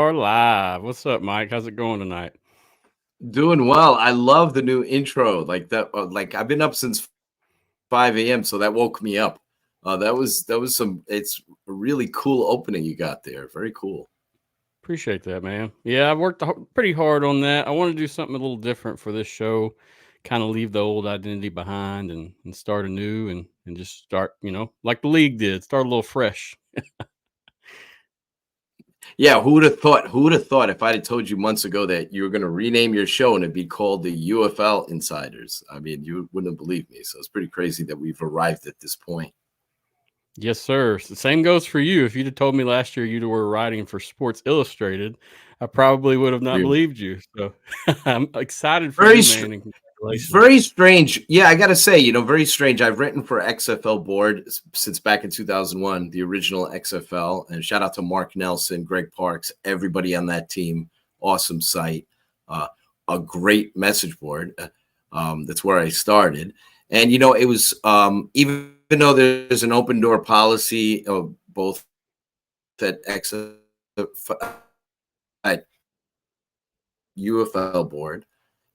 are live. What's up, Mike? How's it going tonight? Doing well. I love the new intro. Like that. Like I've been up since 5 a.m. So that woke me up. That was some. It's a really cool opening you got there. Very cool. Appreciate that, man. Yeah, I worked pretty hard on that. I want to do something a little different for this show, kind of leave the old identity behind and start anew and just start, like the league did, start a little fresh. Yeah. Who would have thought? Who would have thought if I had told you months ago that you were going to rename your show and it'd be called the UFL Insiders? I mean, you wouldn't have believed me. So it's pretty crazy that we've arrived at this point. Yes, sir. The same goes for you. If you'd have told me last year you were writing for Sports Illustrated, I probably would have not Really. believed you. So I'm excited for Very you, str- man, and congratulations. Very strange. Yeah, I got to say, very strange. I've written for XFL board since back in 2001, the original XFL. And shout out to Mark Nelson, Greg Parks, everybody on that team. Awesome site. A great message board. That's where I started. And, it was even though there's an open door policy of both at XFL, at UFL board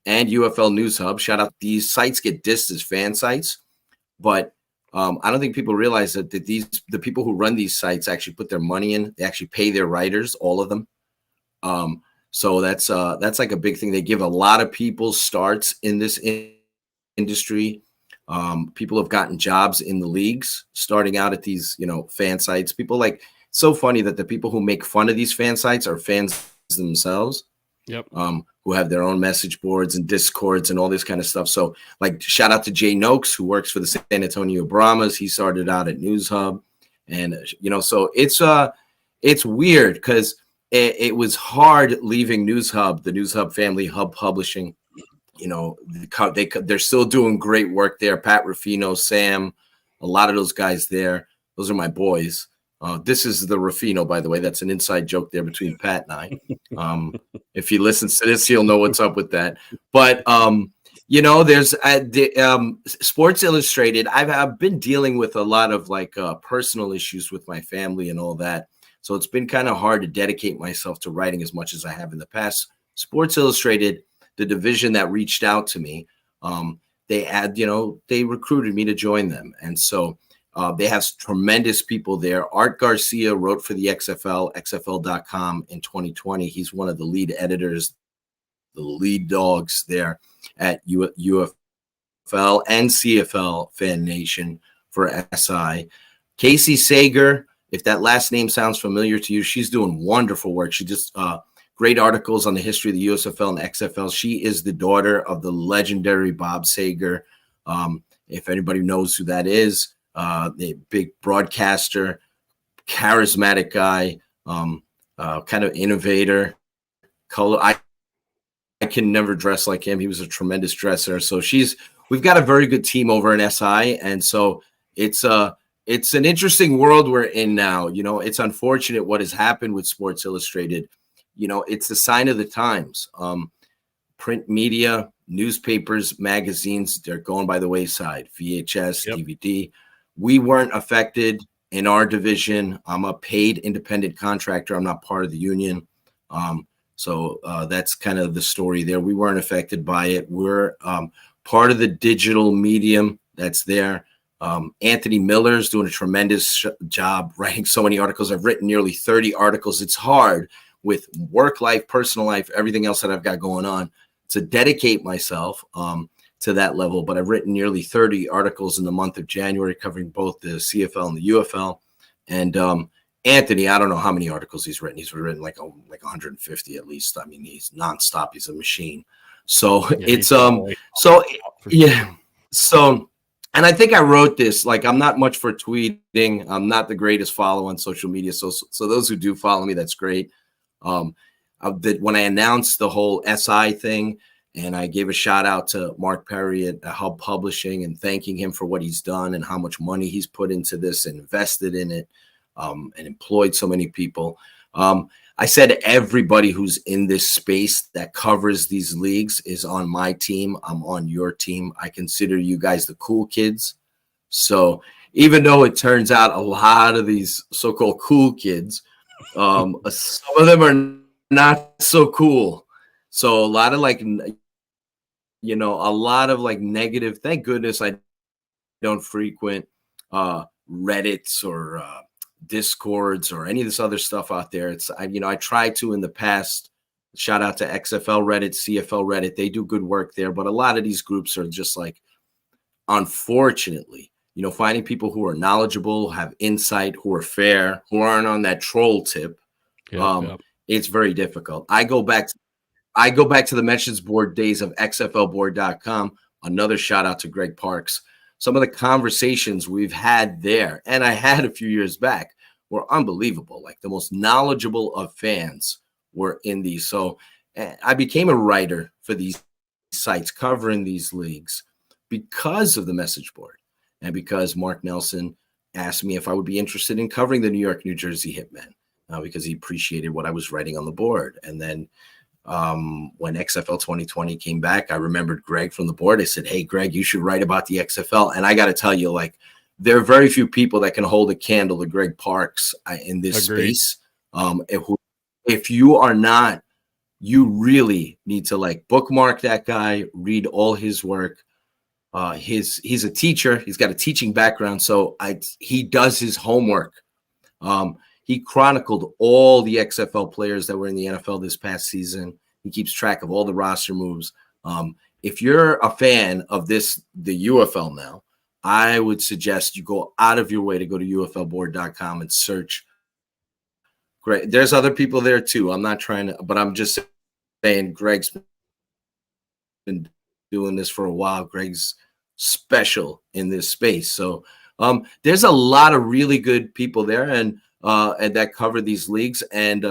and UFL News Hub. Shout out, these sites get dissed as fan sites, but I don't think people realize that the people who run these sites actually put their money in. They actually pay their writers, all of them. So that's like a big thing. They give a lot of people starts in this industry. People have gotten jobs in the leagues, starting out at these fan sites. People so funny that the people who make fun of these fan sites are fans themselves. Yep. Who have their own message boards and discords and all this kind of stuff. So shout out to Jay Noakes, who works for the San Antonio Brahmas. He started out at News Hub. And, so it's weird because it was hard leaving News Hub, the News Hub family, Hub Publishing. They're still doing great work there. Pat Ruffino, Sam, a lot of those guys there. Those are my boys. This is the Ruffino, by the way. That's an inside joke there between Pat and I. If he listens to this, he'll know what's up with that. But, there's Sports Illustrated. I've been dealing with a lot of personal issues with my family and all that. So it's been kind of hard to dedicate myself to writing as much as I have in the past. Sports Illustrated, the division that reached out to me, they recruited me to join them. And so they have tremendous people there. Art Garcia wrote for the XFL, XFL.com in 2020. He's one of the lead editors, the lead dogs there at UFL and CFL Fan Nation for SI. Casey Sager, if that last name sounds familiar to you, she's doing wonderful work. She just great articles on the history of the USFL and XFL. She is the daughter of the legendary Bob Sager. If anybody knows who that is, the big broadcaster, charismatic guy, kind of innovator. Color. I can never dress like him. He was a tremendous dresser. So we've got a very good team over in SI, and so it's an interesting world we're in now. It's unfortunate what has happened with Sports Illustrated. It's a sign of the times. Print media, newspapers, magazines, they're going by the wayside. VHS, yep. DVD. We weren't affected in our division. I'm a paid independent contractor. I'm not part of the union. So that's kind of the story there. We weren't affected by it. We're part of the digital medium that's there. Anthony Miller's doing a tremendous job writing so many articles. I've written nearly 30 articles. It's hard with work life, personal life, everything else that I've got going on to dedicate myself to that level. But I've written nearly 30 articles in the month of January covering both the CFL and the UFL. And Anthony, I don't know how many articles he's written. He's written like 150 at least. I mean, he's nonstop. He's a machine. So and I think I wrote this, I'm not much for tweeting. I'm not the greatest follow on social media. So those who do follow me, that's great. When I announced the whole SI thing, and I gave a shout out to Mark Perry at Hub Publishing and thanking him for what he's done and how much money he's put into this and invested in it, and employed so many people. I said everybody who's in this space that covers these leagues is on my team. I'm on your team. I consider you guys the cool kids. So even though it turns out a lot of these so-called cool kids, some of them are not so cool. So a lot of negative. Thank goodness I don't frequent Reddits or Discords or any of this other stuff out there. I tried to in the past. Shout out to XFL Reddit, CFL Reddit. They do good work there, but a lot of these groups are just like, unfortunately, finding people who are knowledgeable, have insight, who are fair, who aren't on that troll tip. Yep. It's very difficult. I go back to the mentions board days of xflboard.com. Another shout out to Greg Parks. Some of the conversations we've had there, and I had a few years back, were unbelievable. Like the most knowledgeable of fans were in these. So I became a writer for these sites covering these leagues because of the message board and because Mark Nelson asked me if I would be interested in covering the New York, New Jersey Hitmen because he appreciated what I was writing on the board. And then when XFL 2020 came back, I remembered Greg from the board. I said, hey, Greg, you should write about the XFL. And I got to tell you, like, there are very few people that can hold a candle to Greg Parks in this space. If you are not, you really need to like bookmark that guy, read all his work. He's a teacher. He's got a teaching background. So he does his homework. He chronicled all the XFL players that were in the NFL this past season. He keeps track of all the roster moves. If you're a fan of the UFL now, I would suggest you go out of your way to go to UFLboard.com and search. Great. There's other people there too. I'm not trying to, but I'm just saying Greg's been doing this for a while. Greg's special in this space. So there's a lot of really good people there and that cover these leagues. And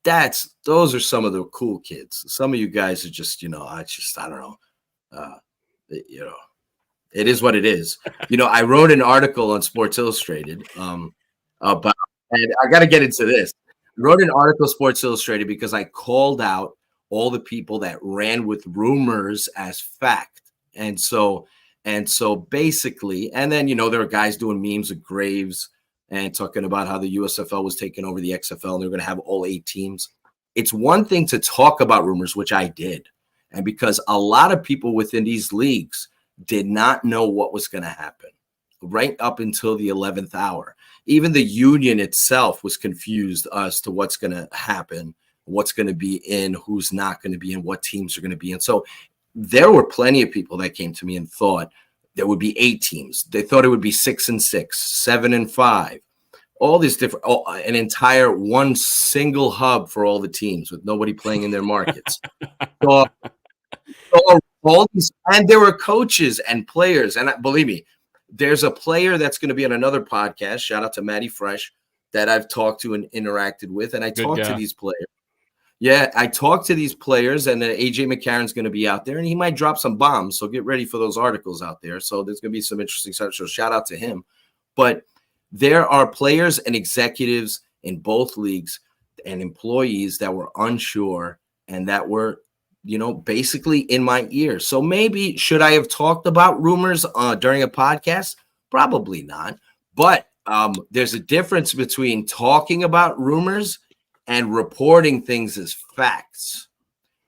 those are some of the cool kids. Some of you guys are just, I don't know. It is what it is. I wrote an article on Sports Illustrated about, and I got to get into this. I wrote an article Sports Illustrated because I called out all the people that ran with rumors as fact. And so basically, and then, there are guys doing memes of Graves and talking about how the USFL was taking over the XFL and they're going to have all 8 teams. It's one thing to talk about rumors, which I did. And because a lot of people within these leagues did not know what was going to happen right up until the 11th hour. Even the union itself was confused as to what's going to happen, what's going to be in, who's not going to be in, what teams are going to be in. So there were plenty of people that came to me and thought there would be 8 teams. They thought it would be 6 and 6, 7 and 5, all these different, an entire one single hub for all the teams with nobody playing in their markets. So all these, and there were coaches and players. And believe me, there's a player that's going to be on another podcast. Shout out to Matty Fresh that I've talked to and interacted with. And I talked to these players. Yeah, I talked to these players, and AJ McCarron's going to be out there, and he might drop some bombs. So get ready for those articles out there. So there's going to be some interesting stuff. So shout out to him. But there are players and executives in both leagues and employees that were unsure and that were, basically in my ear. So maybe should I have talked about rumors during a podcast? Probably not. But there's a difference between talking about rumors and reporting things as facts,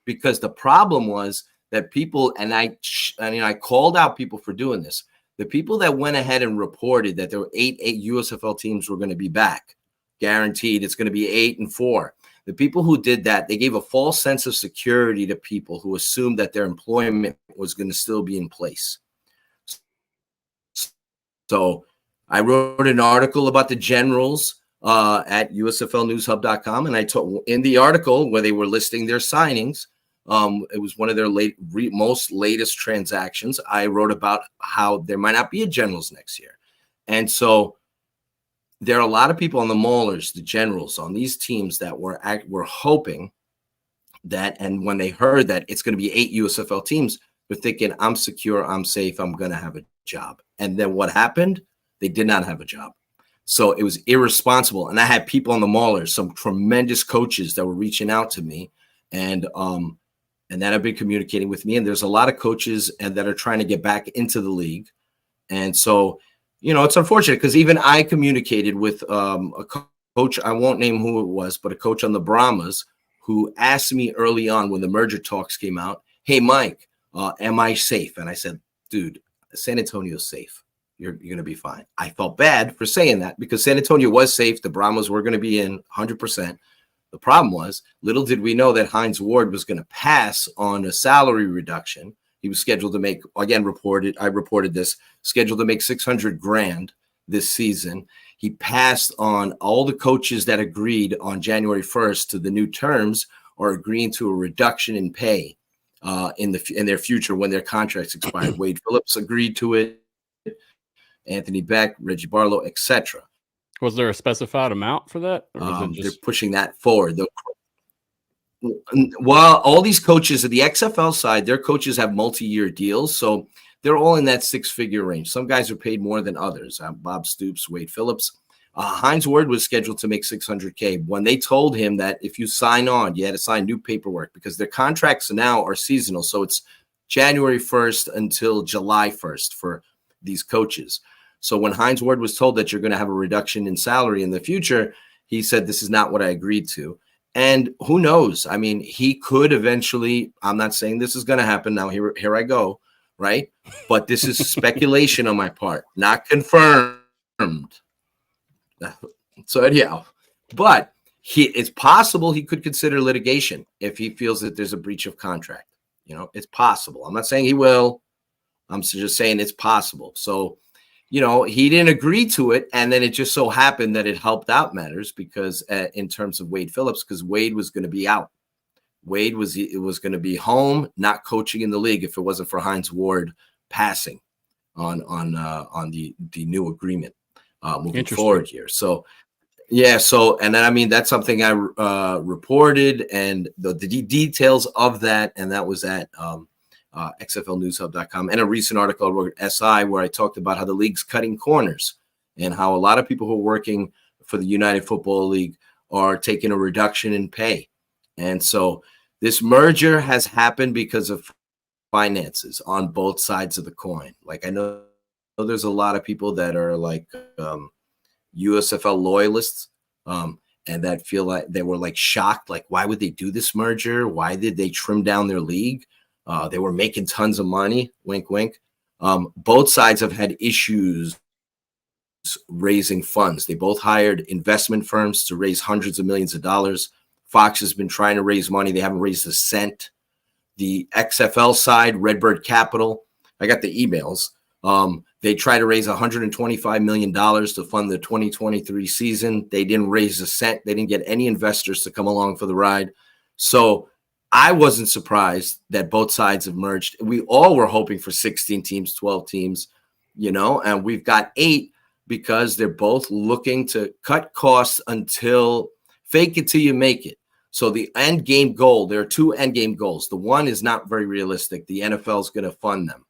because the problem was that people, and I called out people for doing this. The people that went ahead and reported that there were 8 USFL teams were going to be back, guaranteed it's going to be 8 and 4. The people who did that, they gave a false sense of security to people who assumed that their employment was going to still be in place. So I wrote an article about the Generals at USFLnewshub.com. And I told in the article where they were listing their signings, it was one of their most latest transactions. I wrote about how there might not be a Generals next year. And so there are a lot of people on the Maulers, the Generals, on these teams that were hoping that, and when they heard that it's going to be 8 USFL teams, they're thinking, I'm secure, I'm safe, I'm going to have a job. And then what happened? They did not have a job. So it was irresponsible. And I had people on the Maulers, some tremendous coaches that were reaching out to me and that have been communicating with me. And there's a lot of coaches that are trying to get back into the league. And so, it's unfortunate because even I communicated with a coach. I won't name who it was, but a coach on the Brahmas who asked me early on when the merger talks came out, "Hey, Mike, am I safe?" And I said, "Dude, San Antonio's safe. You're going to be fine." I felt bad for saying that because San Antonio was safe. The Brahmas were going to be in 100%. The problem was, little did we know that Hines Ward was going to pass on a salary reduction. He was scheduled to make, again, I reported this, scheduled to make $600,000 this season. He passed on all the coaches that agreed on January 1st to the new terms or agreeing to a reduction in pay in their future when their contracts expired. Wade Phillips agreed to it, Anthony Beck, Reggie Barlow, etc. Was there a specified amount for that? Or was it just... They're pushing that forward. Well, all these coaches at the XFL side, their coaches have multi-year deals, so they're all in that six-figure range. Some guys are paid more than others. Bob Stoops, Wade Phillips. Hines Ward was scheduled to make $600,000. When they told him that if you sign on, you had to sign new paperwork because their contracts now are seasonal, so it's January 1st until July 1st for these coaches. So when Hines Ward was told that you're going to have a reduction in salary in the future, he said, "This is not what I agreed to." And who knows? I mean, he could eventually, I'm not saying this is going to happen now. Here I go, right? But this is speculation on my part, not confirmed. So anyhow, but it's possible he could consider litigation if he feels that there's a breach of contract. It's possible. I'm not saying he will. I'm just saying it's possible. So, he didn't agree to it, and then it just so happened that it helped out matters because in terms of Wade Phillips, because Wade was going to be out. Wade was going to be home, not coaching in the league if it wasn't for Hines Ward passing on the new agreement moving forward here. So, yeah. So, and then, I mean, that's something I reported, and the details of that, and that was at XFLNewsHub.com, and a recent article I wrote at SI where I talked about how the league's cutting corners and how a lot of people who are working for the United Football League are taking a reduction in pay. And so this merger has happened because of finances on both sides of the coin. Like, I know there's a lot of people that are like USFL loyalists and that feel like they were like shocked. Like, why would they do this merger? Why did they trim down their league? They were making tons of money. Wink, wink. Both sides have had issues raising funds. They both hired investment firms to raise hundreds of millions of dollars. Fox has been trying to raise money. They haven't raised a cent. The XFL side, Redbird Capital, I got the emails. They tried to raise $125 million to fund the 2023 season. They didn't raise a cent. They didn't get any investors to come along for the ride. So I wasn't surprised that both sides have merged. We all were hoping for 16 teams, 12 teams, and we've got 8 because they're both looking to cut costs until fake it till you make it. So the end game goal, there are 2 end game goals. The one is not very realistic. The NFL is going to fund them.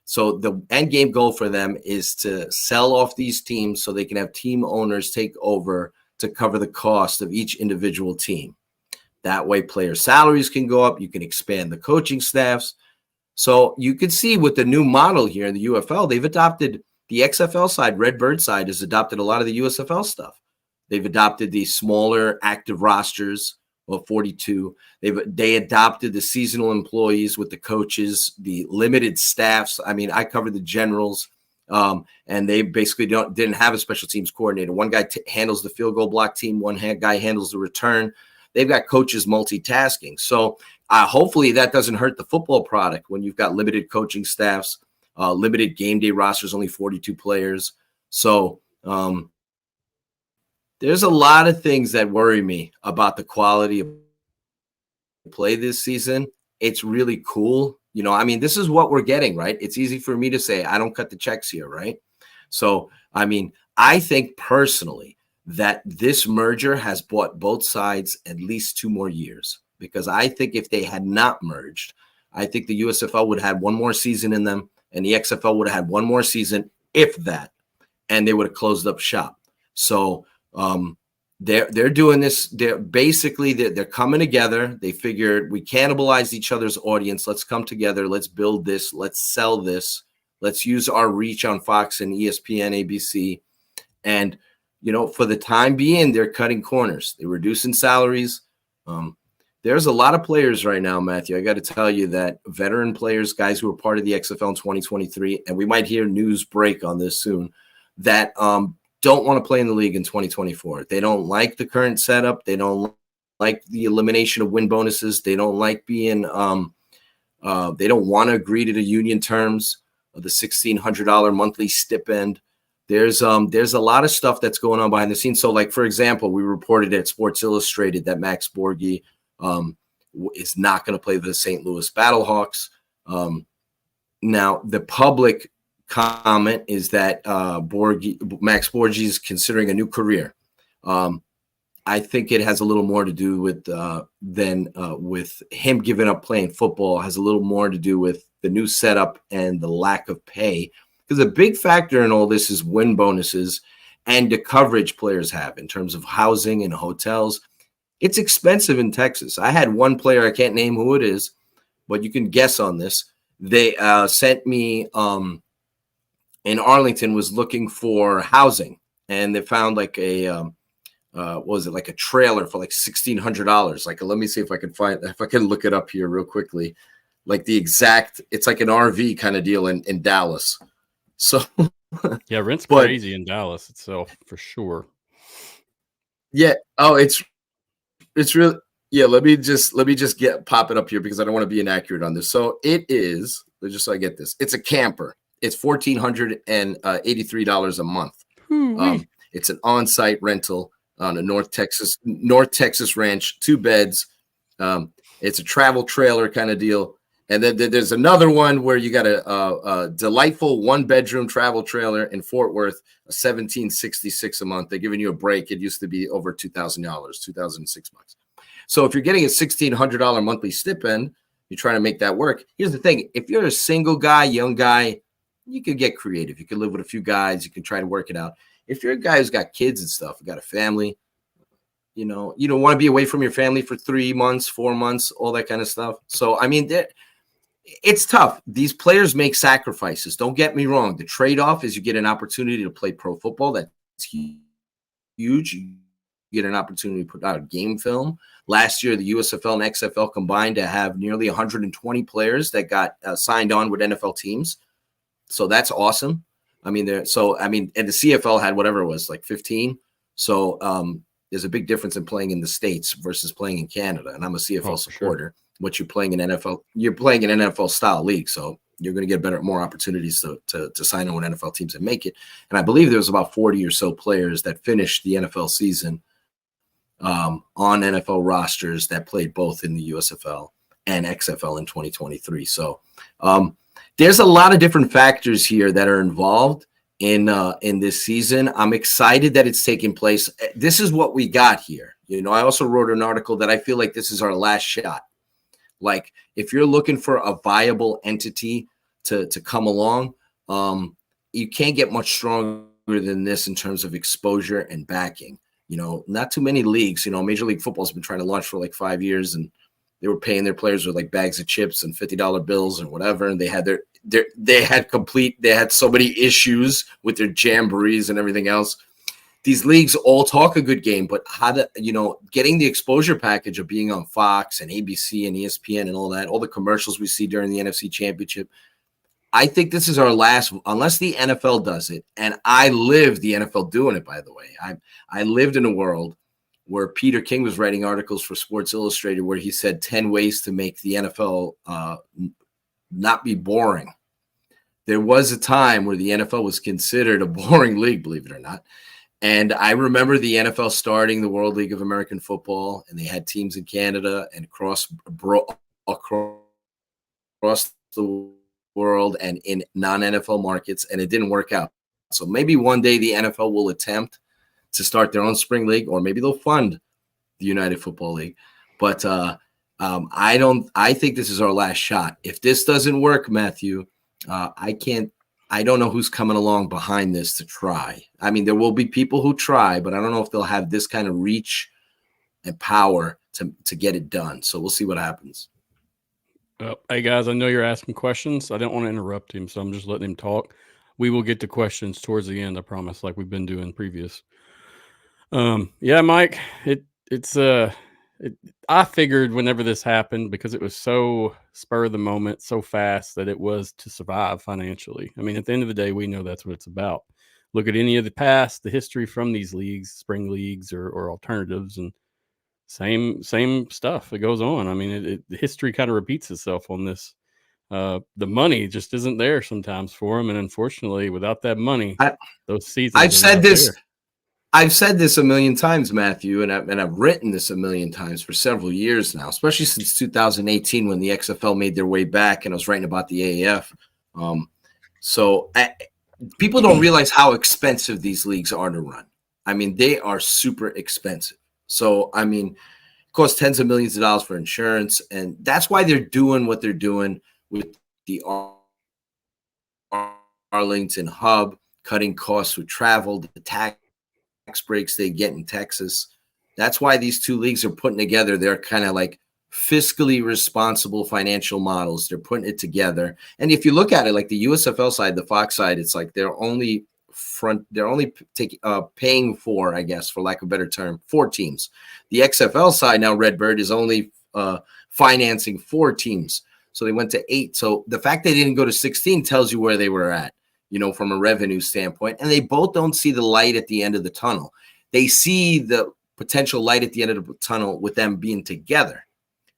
So the end game goal for them is to sell off these teams so they can have team owners take over to cover the cost of each individual team. That way player salaries can go up. You can expand the coaching staffs. So you can see with the new model here in the UFL, they've adopted the XFL side. Redbird side has adopted a lot of the USFL stuff. They've adopted the smaller active rosters of 42. They adopted the seasonal employees with the coaches, the limited staffs. I mean, I covered the generals, and they basically didn't have a special teams coordinator. One guy handles the field goal block team. One guy handles the return. They've got coaches multitasking. So hopefully that doesn't hurt the football product when you've got limited coaching staffs, limited game day rosters, only 42 players. So there's a lot of things that worry me about the quality of play this season. It's really cool. I mean, this is what we're getting, right? It's easy for me to say, I don't cut the checks here, right? So, I mean, I think personally that this merger has bought both sides at least 2 more years, because I think if they had not merged, I think the USFL would have had 1 more season in them and the XFL would have had 1 more season, if that, and they would have closed up shop. So they're doing this. They're coming together. They figured we cannibalized each other's audience. Let's come together. Let's build this. Let's sell this. Let's use our reach on Fox and ESPN, ABC. And for the time being, they're cutting corners. They're reducing salaries. There's a lot of players right now, Matthew. I got to tell you that veteran players, guys who are part of the XFL in 2023, and we might hear news break on this soon, that don't want to play in the league in 2024. They don't like the current setup. They don't like the elimination of win bonuses. They don't like being they don't want to agree to the union terms of the $1,600 monthly stipend. There's a lot of stuff that's going on behind the scenes. So, like, for example, we reported at Sports Illustrated that Max Borghi is not going to play the St. Louis Battlehawks. Now, the public comment is that Max Borghi is considering a new career. I think it has a little more to do with with him giving up playing football. It has a little more to do with the new setup and the lack of pay. Because a big factor in all this is win bonuses and the coverage players have in terms of housing and hotels. It's expensive in Texas. I had one player, I can't name who it is, but you can guess on this. They sent me in Arlington, was looking for housing, and they found like a what was it, like a trailer for like $1,600. Like, let me see if I can look it up here real quickly. Like the exact, it's like an RV kind of deal in Dallas. So yeah, rent's crazy in Dallas itself for sure. Yeah. Oh, it's really, yeah. Let me just pop it up here because I don't want to be inaccurate on this. So it is, just so I get this, it's a camper. It's $1,483 a month. It's an on-site rental on a North Texas ranch, 2 beds. It's a travel trailer kind of deal. And then there's another one where you got a delightful 1-bedroom travel trailer in Fort Worth, $1,766 a month. They're giving you a break. It used to be over $2,000, $2,006. So if you're getting a $1,600 monthly stipend, you're trying to make that work. Here's the thing: if you're a single guy, young guy, you can get creative. You can live with a few guys. You can try to work it out. If you're a guy who's got kids and stuff, you got a family, you don't want to be away from your family for 3 months, 4 months, all that kind of stuff. So I mean, it's tough. These players make sacrifices. Don't get me wrong. The trade-off is you get an opportunity to play pro football. That's huge. You get an opportunity to put out a game film. Last year, the USFL and XFL combined to have nearly 120 players that got signed on with NFL teams. So that's awesome. I mean, and the CFL had whatever it was, like 15. So there's a big difference in playing in the States versus playing in Canada. And I'm a CFL supporter. Sure. What you're playing in NFL, you're playing an NFL style league, so you're going to get more opportunities to sign on with NFL teams and make it. And I believe there was about 40 or so players that finished the NFL season on NFL rosters that played both in the USFL and XFL in 2023. So there's a lot of different factors here that are involved in this season. I'm excited that it's taking place. This is what we got here. I also wrote an article that I feel like this is our last shot. Like, if you're looking for a viable entity to come along, you can't get much stronger than this in terms of exposure and backing. Not too many leagues. Major League Football has been trying to launch for like 5 years, and they were paying their players with like bags of chips and $50 bills and whatever. And they had they had so many issues with their jamborees and everything else. These leagues all talk a good game, but getting the exposure package of being on Fox and ABC and ESPN and all that, all the commercials we see during the NFC Championship, I think this is our last, unless the NFL does it. And I lived the NFL doing it, by the way. I lived in a world where Peter King was writing articles for Sports Illustrated where he said 10 ways to make the NFL not be boring. There was a time where the NFL was considered a boring league, believe it or not. And I remember the NFL starting the World League of American Football, and they had teams in Canada and across the world and in non-NFL markets, and it didn't work out. So maybe one day the NFL will attempt to start their own spring league, or maybe they'll fund the United Football League. But I think this is our last shot. If this doesn't work, Matthew, I don't know who's coming along behind this to try. I mean, there will be people who try, but I don't know if they'll have this kind of reach and power to get it done. So we'll see what happens. Hey, guys, I know you're asking questions. I didn't want to interrupt him, so I'm just letting him talk. We will get to questions towards the end, I promise, like we've been doing previous. Yeah, Mike, it's I figured whenever this happened, because it was so spur of the moment, so fast, that it was to survive financially. I mean, at the end of the day, we know that's what it's about. Look at any of the past, the history from these leagues, spring leagues or alternatives, and same stuff that goes on. I mean, the history kind of repeats itself on this. The money just isn't there sometimes for them, and unfortunately, without that money, those I've seasons are said not this. there. I've said this a million times, Matthew, and I've written this a million times for several years now, especially since 2018 when the XFL made their way back, and I was writing about the AAF. People don't realize how expensive these leagues are to run. I mean, they are super expensive. So, I mean, it costs tens of millions of dollars for insurance, and that's why they're doing what they're doing with the Arlington hub, cutting costs with travel, the tax breaks they get in Texas. That's why these two leagues are putting together. They're kind of like fiscally responsible financial models. They're putting it together. And if you look at it, like the USFL side, the Fox side, it's like they're only paying for, I guess, for lack of a better term, 4 teams. The XFL side now, Redbird, is only financing 4 teams. So they went to 8. So the fact they didn't go to 16 tells you where they were at, from a revenue standpoint. And they both don't see the light at the end of the tunnel. They see the potential light at the end of the tunnel with them being together.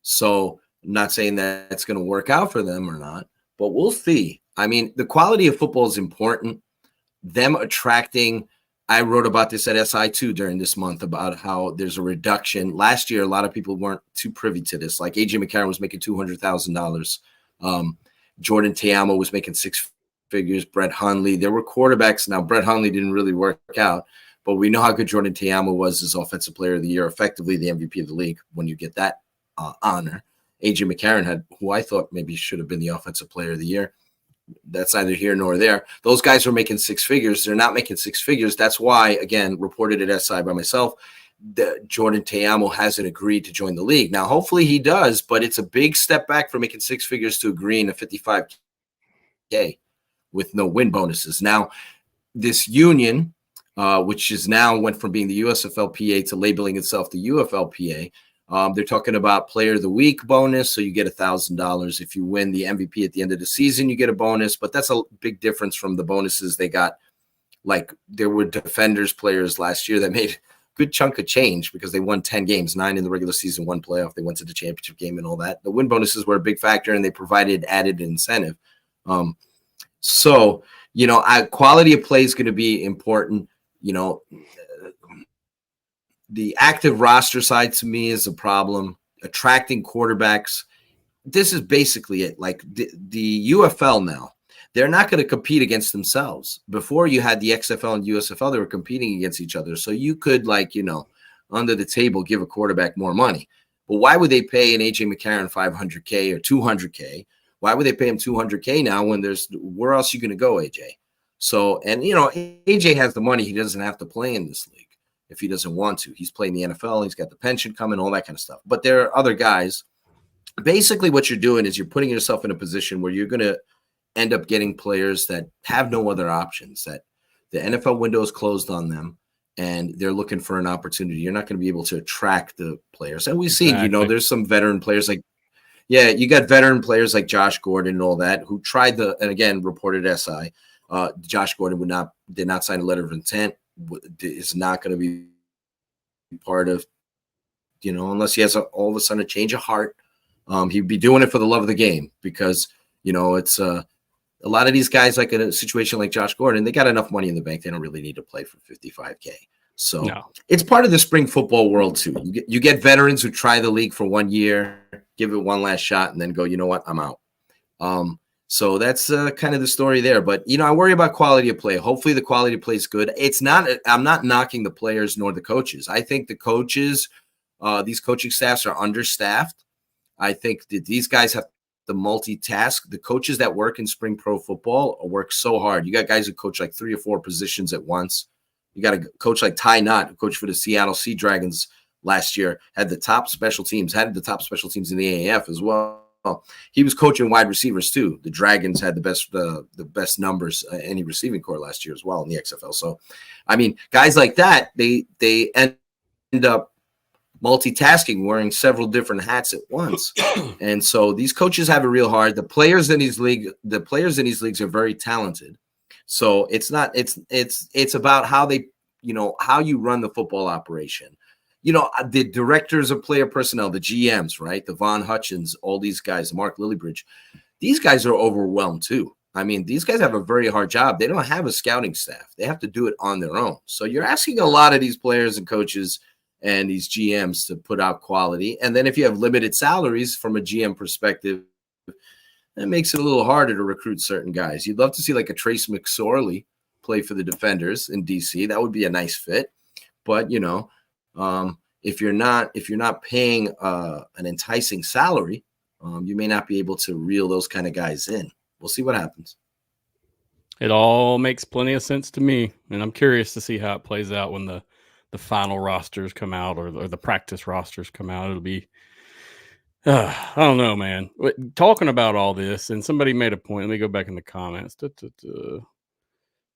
So I'm not saying that it's going to work out for them or not, but we'll see. I mean, the quality of football is important. Them attracting, I wrote about this at SI2 during this month about how there's a reduction. Last year, a lot of people weren't too privy to this. Like AJ McCarron was making $200,000. Jordan Teamo was making 6 figures. Brett Hundley. There were quarterbacks. Now, Brett Hundley didn't really work out, but we know how good Jordan Teamo was as Offensive Player of the Year, effectively the MVP of the league when you get that honor. AJ McCarron had, who I thought maybe should have been the Offensive Player of the Year. That's neither here nor there. Those guys are making 6 figures. They're not making 6 figures. That's why, again, reported at SI by myself, that Jordan Teamo hasn't agreed to join the league. Now, hopefully he does, but it's a big step back from making 6 figures to agreeing to $55K with no win bonuses. Now, this union, which is now went from being the USFLPA to labeling itself the UFLPA, they're talking about Player of the Week bonus, so you get $1,000 if you win the MVP at the end of the season. You get a bonus, but that's a big difference from the bonuses they got. Like there were Defenders players last year that made a good chunk of change because they won 10 games, 9 in the regular season, 1 playoff. They went to the championship game and all that. The win bonuses were a big factor, and they provided added incentive. So quality of play is going to be important. The active roster side to me is a problem. Attracting quarterbacks. This is basically it. Like the UFL now, they're not going to compete against themselves. Before you had the XFL and USFL, they were competing against each other. So you could under the table, give a quarterback more money. But why would they pay an AJ McCarron $500K or $200K? Why would they pay him $200K now when where else are you going to go, AJ? So, and AJ has the money. He doesn't have to play in this league if he doesn't want to. He's playing the NFL. He's got the pension coming, all that kind of stuff. But there are other guys. Basically, what you're doing is you're putting yourself in a position where you're going to end up getting players that have no other options, that the NFL window is closed on them, and they're looking for an opportunity. You're not going to be able to attract the players. And we've seen, there's some veteran players you got veteran players like Josh Gordon and all that who tried and again, reported SI. Josh Gordon did not sign a letter of intent, is not going to be part of, unless he has all of a sudden a change of heart. He'd be doing it for the love of the game because, it's a lot of these guys, like in a situation like Josh Gordon, they got enough money in the bank. They don't really need to play for $55K. So It's part of the spring football world too. You get veterans who try the league for 1 year, give it one last shot, and then go, you know what, I'm out. So that's kind of the story there. But, I worry about quality of play. Hopefully the quality of play is good. I'm not knocking the players nor the coaches. I think the coaches, these coaching staffs are understaffed. I think that these guys have to multitask. The coaches that work in spring pro football work so hard. You got guys who coach like 3 or 4 positions at once. You got a coach like Ty Knott, who coached for the Seattle Sea Dragons last year, had the top special teams in the AAF as well. He was coaching wide receivers too. The Dragons had the best numbers any receiving core last year as well in the XFL. So, I mean, guys like that, they end up multitasking, wearing several different hats at once. And so these coaches have it real hard. The players in these leagues are very talented. So it's about how they, how you run the football operation. The directors of player personnel, the GMs, right? The Von Hutchins, all these guys, Mark Lillibridge, these guys are overwhelmed too. I mean, these guys have a very hard job. They don't have a scouting staff. They have to do it on their own. So you're asking a lot of these players and coaches and these GMs to put out quality. And then if you have limited salaries from a GM perspective, that makes it a little harder to recruit certain guys. You'd love to see like a Trace McSorley play for the Defenders in DC. That would be a nice fit. But, if you're not paying an enticing salary, you may not be able to reel those kind of guys in. We'll see what happens. It all makes plenty of sense to me, and I'm curious to see how it plays out when the final rosters come out or the practice rosters come out. It'll be, I don't know, man. Talking about all this, and somebody made a point. Let me go back in the comments.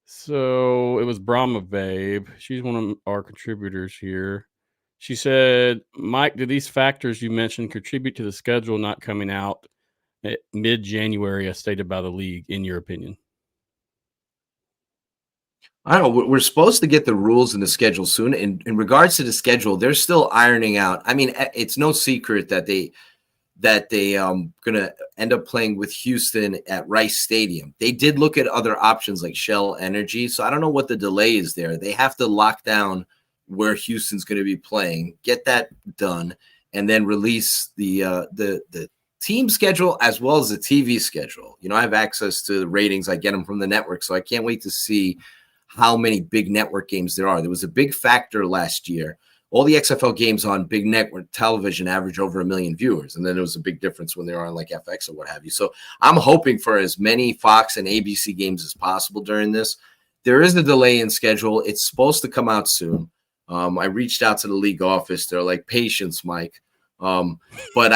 So it was Brahma Babe. She's one of our contributors here. She said, Mike, do these factors you mentioned contribute to the schedule not coming out at mid-January as stated by the league, in your opinion? I don't know. We're supposed to get the rules and the schedule soon. In regards to the schedule, they're still ironing out. I mean, it's no secret that they gonna end up playing with Houston at Rice Stadium. They did look at other options like Shell Energy. So I don't know what the delay is there. They have to lock down where Houston's going to be playing, get that done, and then release the team schedule as well as the TV schedule. I have access to the ratings. I get them from the network, so I can't wait to see how many big network games there are. There was a big factor last year. All the XFL games on big network television average over 1 million viewers, and then there was a big difference when they were on like FX or what have you. So I'm hoping for as many Fox and ABC games as possible during this. There is a delay in schedule. It's supposed to come out soon. I reached out to the league office. They're like, patience, Mike. But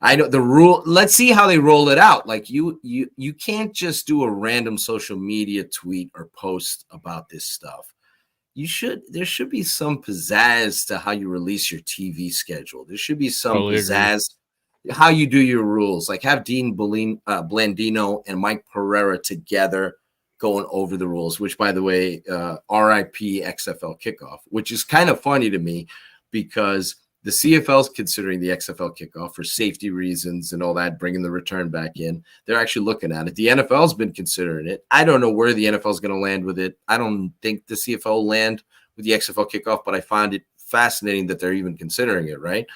I know the rule. Let's see how they roll it out. Like you can't just do a random social media tweet or post about this stuff. There should be some pizzazz to how you release your TV schedule. There should be some pizzazz how you do your rules. Like have Dean Blandino and Mike Pereira together going over the rules, which, by the way, RIP XFL kickoff, which is kind of funny to me because the CFL is considering the XFL kickoff for safety reasons and all that, bringing the return back in. They're actually looking at it. The NFL has been considering it. I don't know where the NFL is going to land with it. I don't think the CFL will land with the XFL kickoff, but I find it fascinating that they're even considering it, right?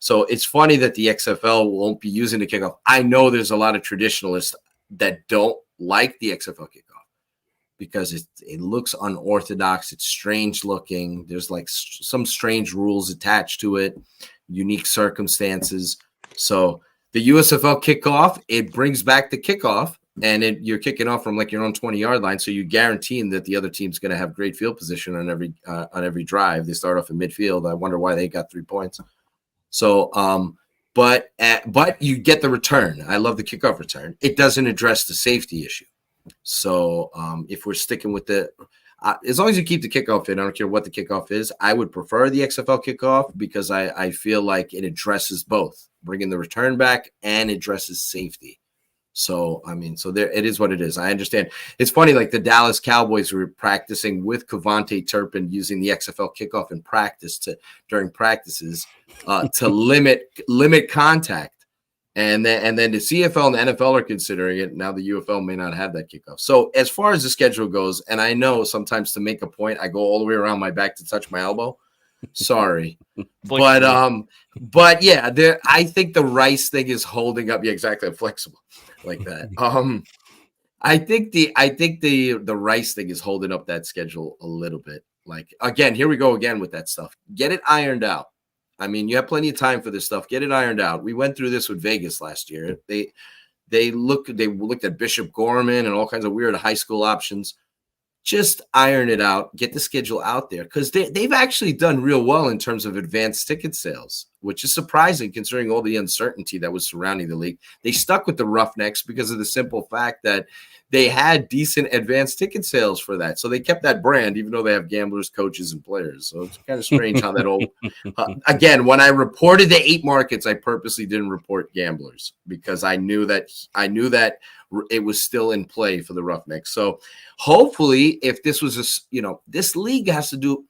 So it's funny that the XFL won't be using the kickoff. I know there's a lot of traditionalists that don't like the XFL kickoff because it looks unorthodox. It's strange looking. There's like some strange rules attached to it, unique circumstances. So the USFL kickoff, it brings back the kickoff, and you're kicking off from like your own 20-yard line. So you're guaranteeing that the other team's going to have great field position on every drive. They start off in midfield. I wonder why they got 3 points. So, but you get the return. I love the kickoff return. It doesn't address the safety issue. So if we're sticking with as long as you keep the kickoff in, I don't care what the kickoff is. I would prefer the XFL kickoff because I feel like it addresses both, bringing the return back and addresses safety. So, I mean, so there it is what it is. I understand. It's funny, like the Dallas Cowboys were practicing with Cavante Turpin using the XFL kickoff in practice during practices to limit contact. And then the CFL and the NFL are considering it. Now the UFL may not have that kickoff. So as far as the schedule goes, and I know sometimes to make a point, I go all the way around my back to touch my elbow. Sorry. but yeah, I think the Rice thing is holding up. Yeah, exactly. I'm flexible like that. I think the Rice thing is holding up that schedule a little bit. Like, again, here we go again with that stuff. Get it ironed out. I mean, you have plenty of time for this stuff. Get it ironed out. We went through this with Vegas last year. They looked at Bishop Gorman and all kinds of weird high school options. Just iron it out. Get the schedule out there because they've actually done real well in terms of advanced ticket sales. which is surprising considering all the uncertainty that was surrounding the league. They stuck with the Roughnecks because of the simple fact that they had decent advanced ticket sales for that. So they kept that brand, even though they have gamblers, coaches, and players. So it's kind of strange how that all again, when I reported the 8 markets, I purposely didn't report gamblers because I knew that it was still in play for the Roughnecks. So hopefully, if this was this league has to do,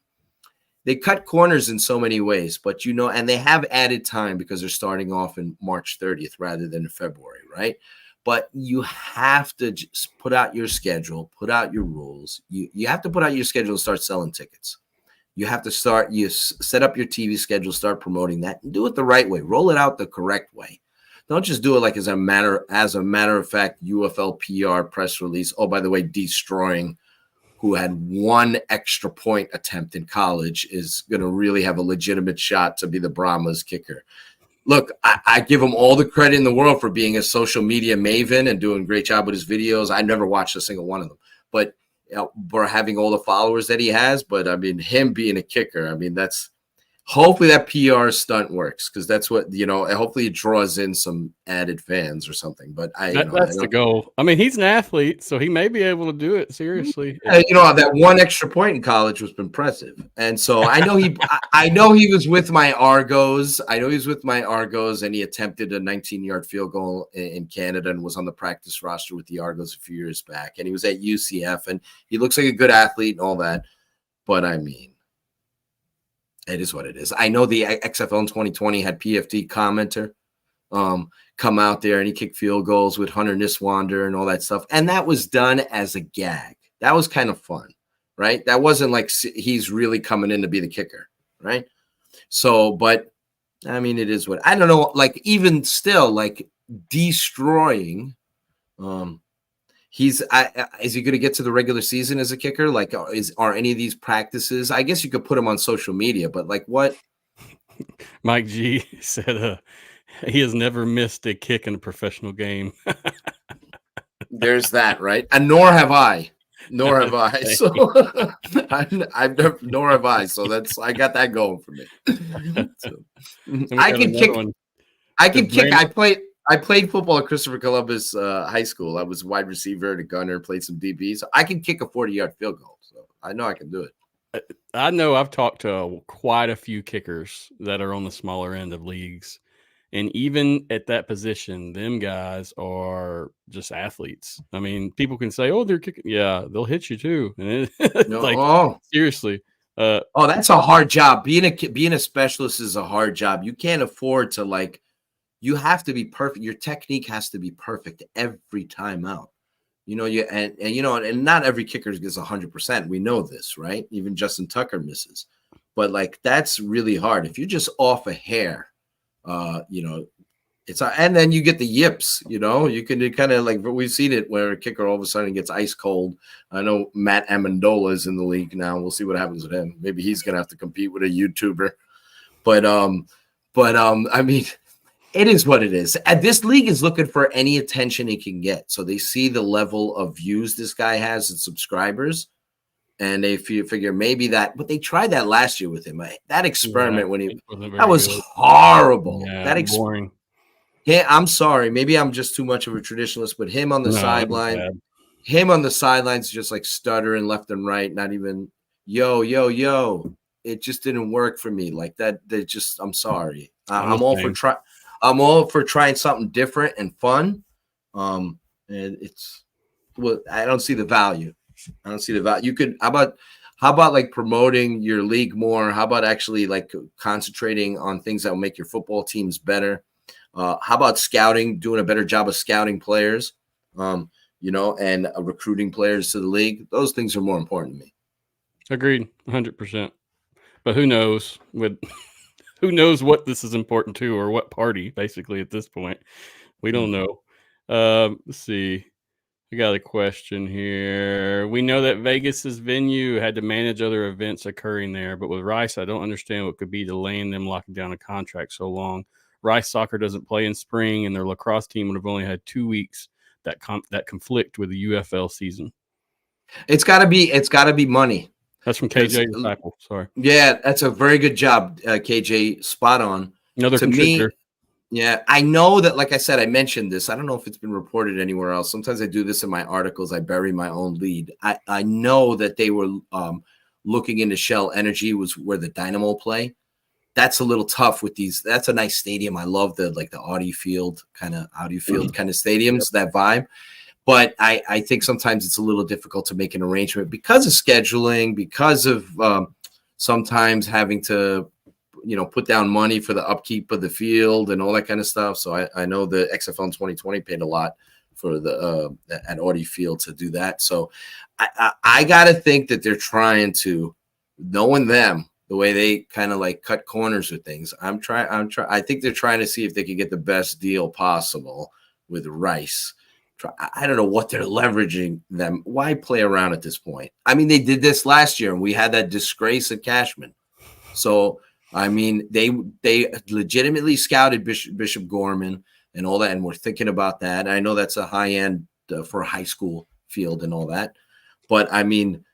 they cut corners in so many ways, but and they have added time because they're starting off in March 30th rather than in February, right? But you have to just put out your schedule, put out your rules. You have to put out your schedule and start selling tickets. You have to set up your TV schedule, start promoting that, and do it the right way. Roll it out the correct way. Don't just do it like as a matter of fact, UFL PR press release. Oh, by the way, destroying who had 1 extra point attempt in college is going to really have a legitimate shot to be the Brahmas kicker. Look, I give him all the credit in the world for being a social media maven and doing a great job with his videos. I never watched a single one of them, but for having all the followers that he has. But I mean, him being a kicker, I mean, that's hopefully that PR stunt works because that's what hopefully it draws in some added fans or something. But that's the goal. I mean, he's an athlete, so he may be able to do it seriously. That 1 extra point in college was impressive, and so I know he was with my Argos. I know he was with my Argos, and he attempted a 19-yard field goal in Canada and was on the practice roster with the Argos a few years back. And he was at UCF, and he looks like a good athlete and all that. But I mean, it is what it is. I know the XFL in 2020 had PFT commenter come out there and he kicked field goals with Hunter Niswander and all that stuff. And that was done as a gag. That was kind of fun, right? That wasn't like he's really coming in to be the kicker, right? So, but I mean, it is what I don't know. Like even still, like destroying. Is he going to get to the regular season as a kicker? Like, are any of these practices? I guess you could put him on social media, but like what? Mike G said he has never missed a kick in a professional game. There's that, right? And nor have I. So I've never, nor have I. So I got that going for me. I can kick. I can kick. I played football at Christopher Columbus High School. I was wide receiver and a gunner, played some DB. So I can kick a 40-yard field goal. So I know I can do it. I know I've talked to quite a few kickers that are on the smaller end of leagues. And even at that position, them guys are just athletes. I mean, people can say, oh, they're kicking. Yeah, they'll hit you too. And seriously. That's a hard job. Being a specialist is a hard job. You can't afford to you have to be perfect. Your technique has to be perfect every time out. And not every kicker gets 100%. We know this, right? Even Justin Tucker misses. But that's really hard. If you're just off a hair, and then you get the yips, you can kind of we've seen it where a kicker all of a sudden gets ice cold. I know Matt Amendola is in the league now. We'll see what happens with him. Maybe he's going to have to compete with a YouTuber, but I mean, it is what it is. And this league is looking for any attention it can get. So they see the level of views this guy has and subscribers. And they figure maybe that, but they tried that last year with him. That experiment that was good. Horrible. Yeah, boring. Yeah, I'm sorry. Maybe I'm just too much of a traditionalist, but him on the sidelines, just stuttering left and right, not even yo. It just didn't work for me like that. I'm sorry. I'm all for trying something different and fun. And I don't see the value. You could, how about promoting your league more? How about actually concentrating on things that will make your football teams better? How about scouting, doing a better job of scouting players, and recruiting players to the league? Those things are more important to me. Agreed, 100%. But who knows who knows what this is important to or what party, basically, at this point. We don't know. Let's see. We got a question here. We know that Vegas's venue had to manage other events occurring there, but with Rice, I don't understand what could be delaying them locking down a contract so long. Rice soccer doesn't play in spring, and their lacrosse team would have only had 2 weeks that conflict with the UFL season. It's got to be money. That's from KJ Disciple. Sorry. Yeah, that's a very good job, KJ. Spot on. Another to me, contributor. yeah, I know that, like I said, I mentioned this. I don't know if it's been reported anywhere else. Sometimes I do this in my articles. I bury my own lead. I know that they were looking into Shell Energy, was where the Dynamo play. That's a little tough with these. That's a nice stadium. I love the Audi Field kind of stadiums, that vibe. But I think sometimes it's a little difficult to make an arrangement because of scheduling, because of sometimes having to, put down money for the upkeep of the field and all that kind of stuff. So I know the XFL in 2020 paid a lot for the at Audi Field to do that. So I got to think that they're trying to, knowing them, the way they kind of like cut corners with things. I think they're trying to see if they can get the best deal possible with Rice. I don't know what they're leveraging them. Why play around at this point? I mean, they did this last year, and we had that disgrace at Cashman. So, I mean, they legitimately scouted Bishop Gorman and all that, and we're thinking about that. I know that's a high end for a high school field and all that. But, I mean,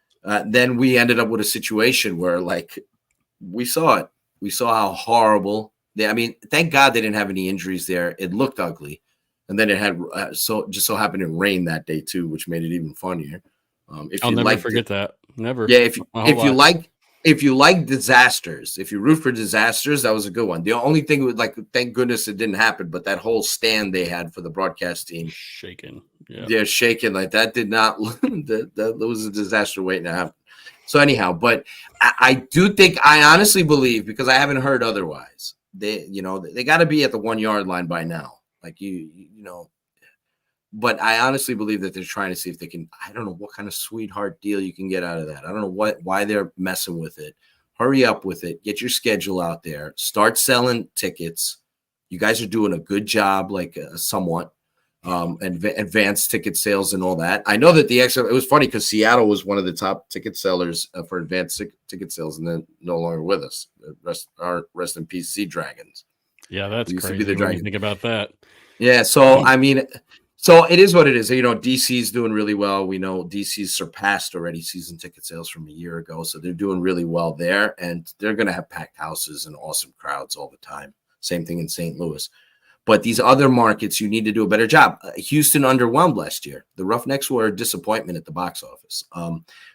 then we ended up with a situation where, like, we saw it. We saw how horrible thank God they didn't have any injuries there. It looked ugly. And then it had just so happened it rained that day too, which made it even funnier. I'll never forget that. Never. Yeah, if you like disasters, if you root for disasters, that was a good one. The only thing was, like, thank goodness it didn't happen, but that whole stand they had for the broadcast team, shaking. Yeah, shaking like that did not. that was a disaster waiting to happen. So anyhow, but I do think, I honestly believe, because I haven't heard otherwise, they got to be at the 1 yard line by now. Like but I honestly believe that they're trying to see if they can. I don't know what kind of sweetheart deal you can get out of that. I don't know why they're messing with it. Hurry up with it. Get your schedule out there. Start selling tickets. You guys are doing a good job, like somewhat advanced ticket sales and all that. I know that it was funny because Seattle was one of the top ticket sellers for advanced ticket sales, and then no longer with us. Rest in peace, Sea Dragons. Yeah, that's crazy when you think about that. Yeah, so I mean, so it is what it is. DC's doing really well. We know DC's surpassed already season ticket sales from a year ago, so they're doing really well there, and they're going to have packed houses and awesome crowds all the time. Same thing in St. Louis. But these other markets, you need to do a better job. Houston underwhelmed last year. The Roughnecks were a disappointment at the box office.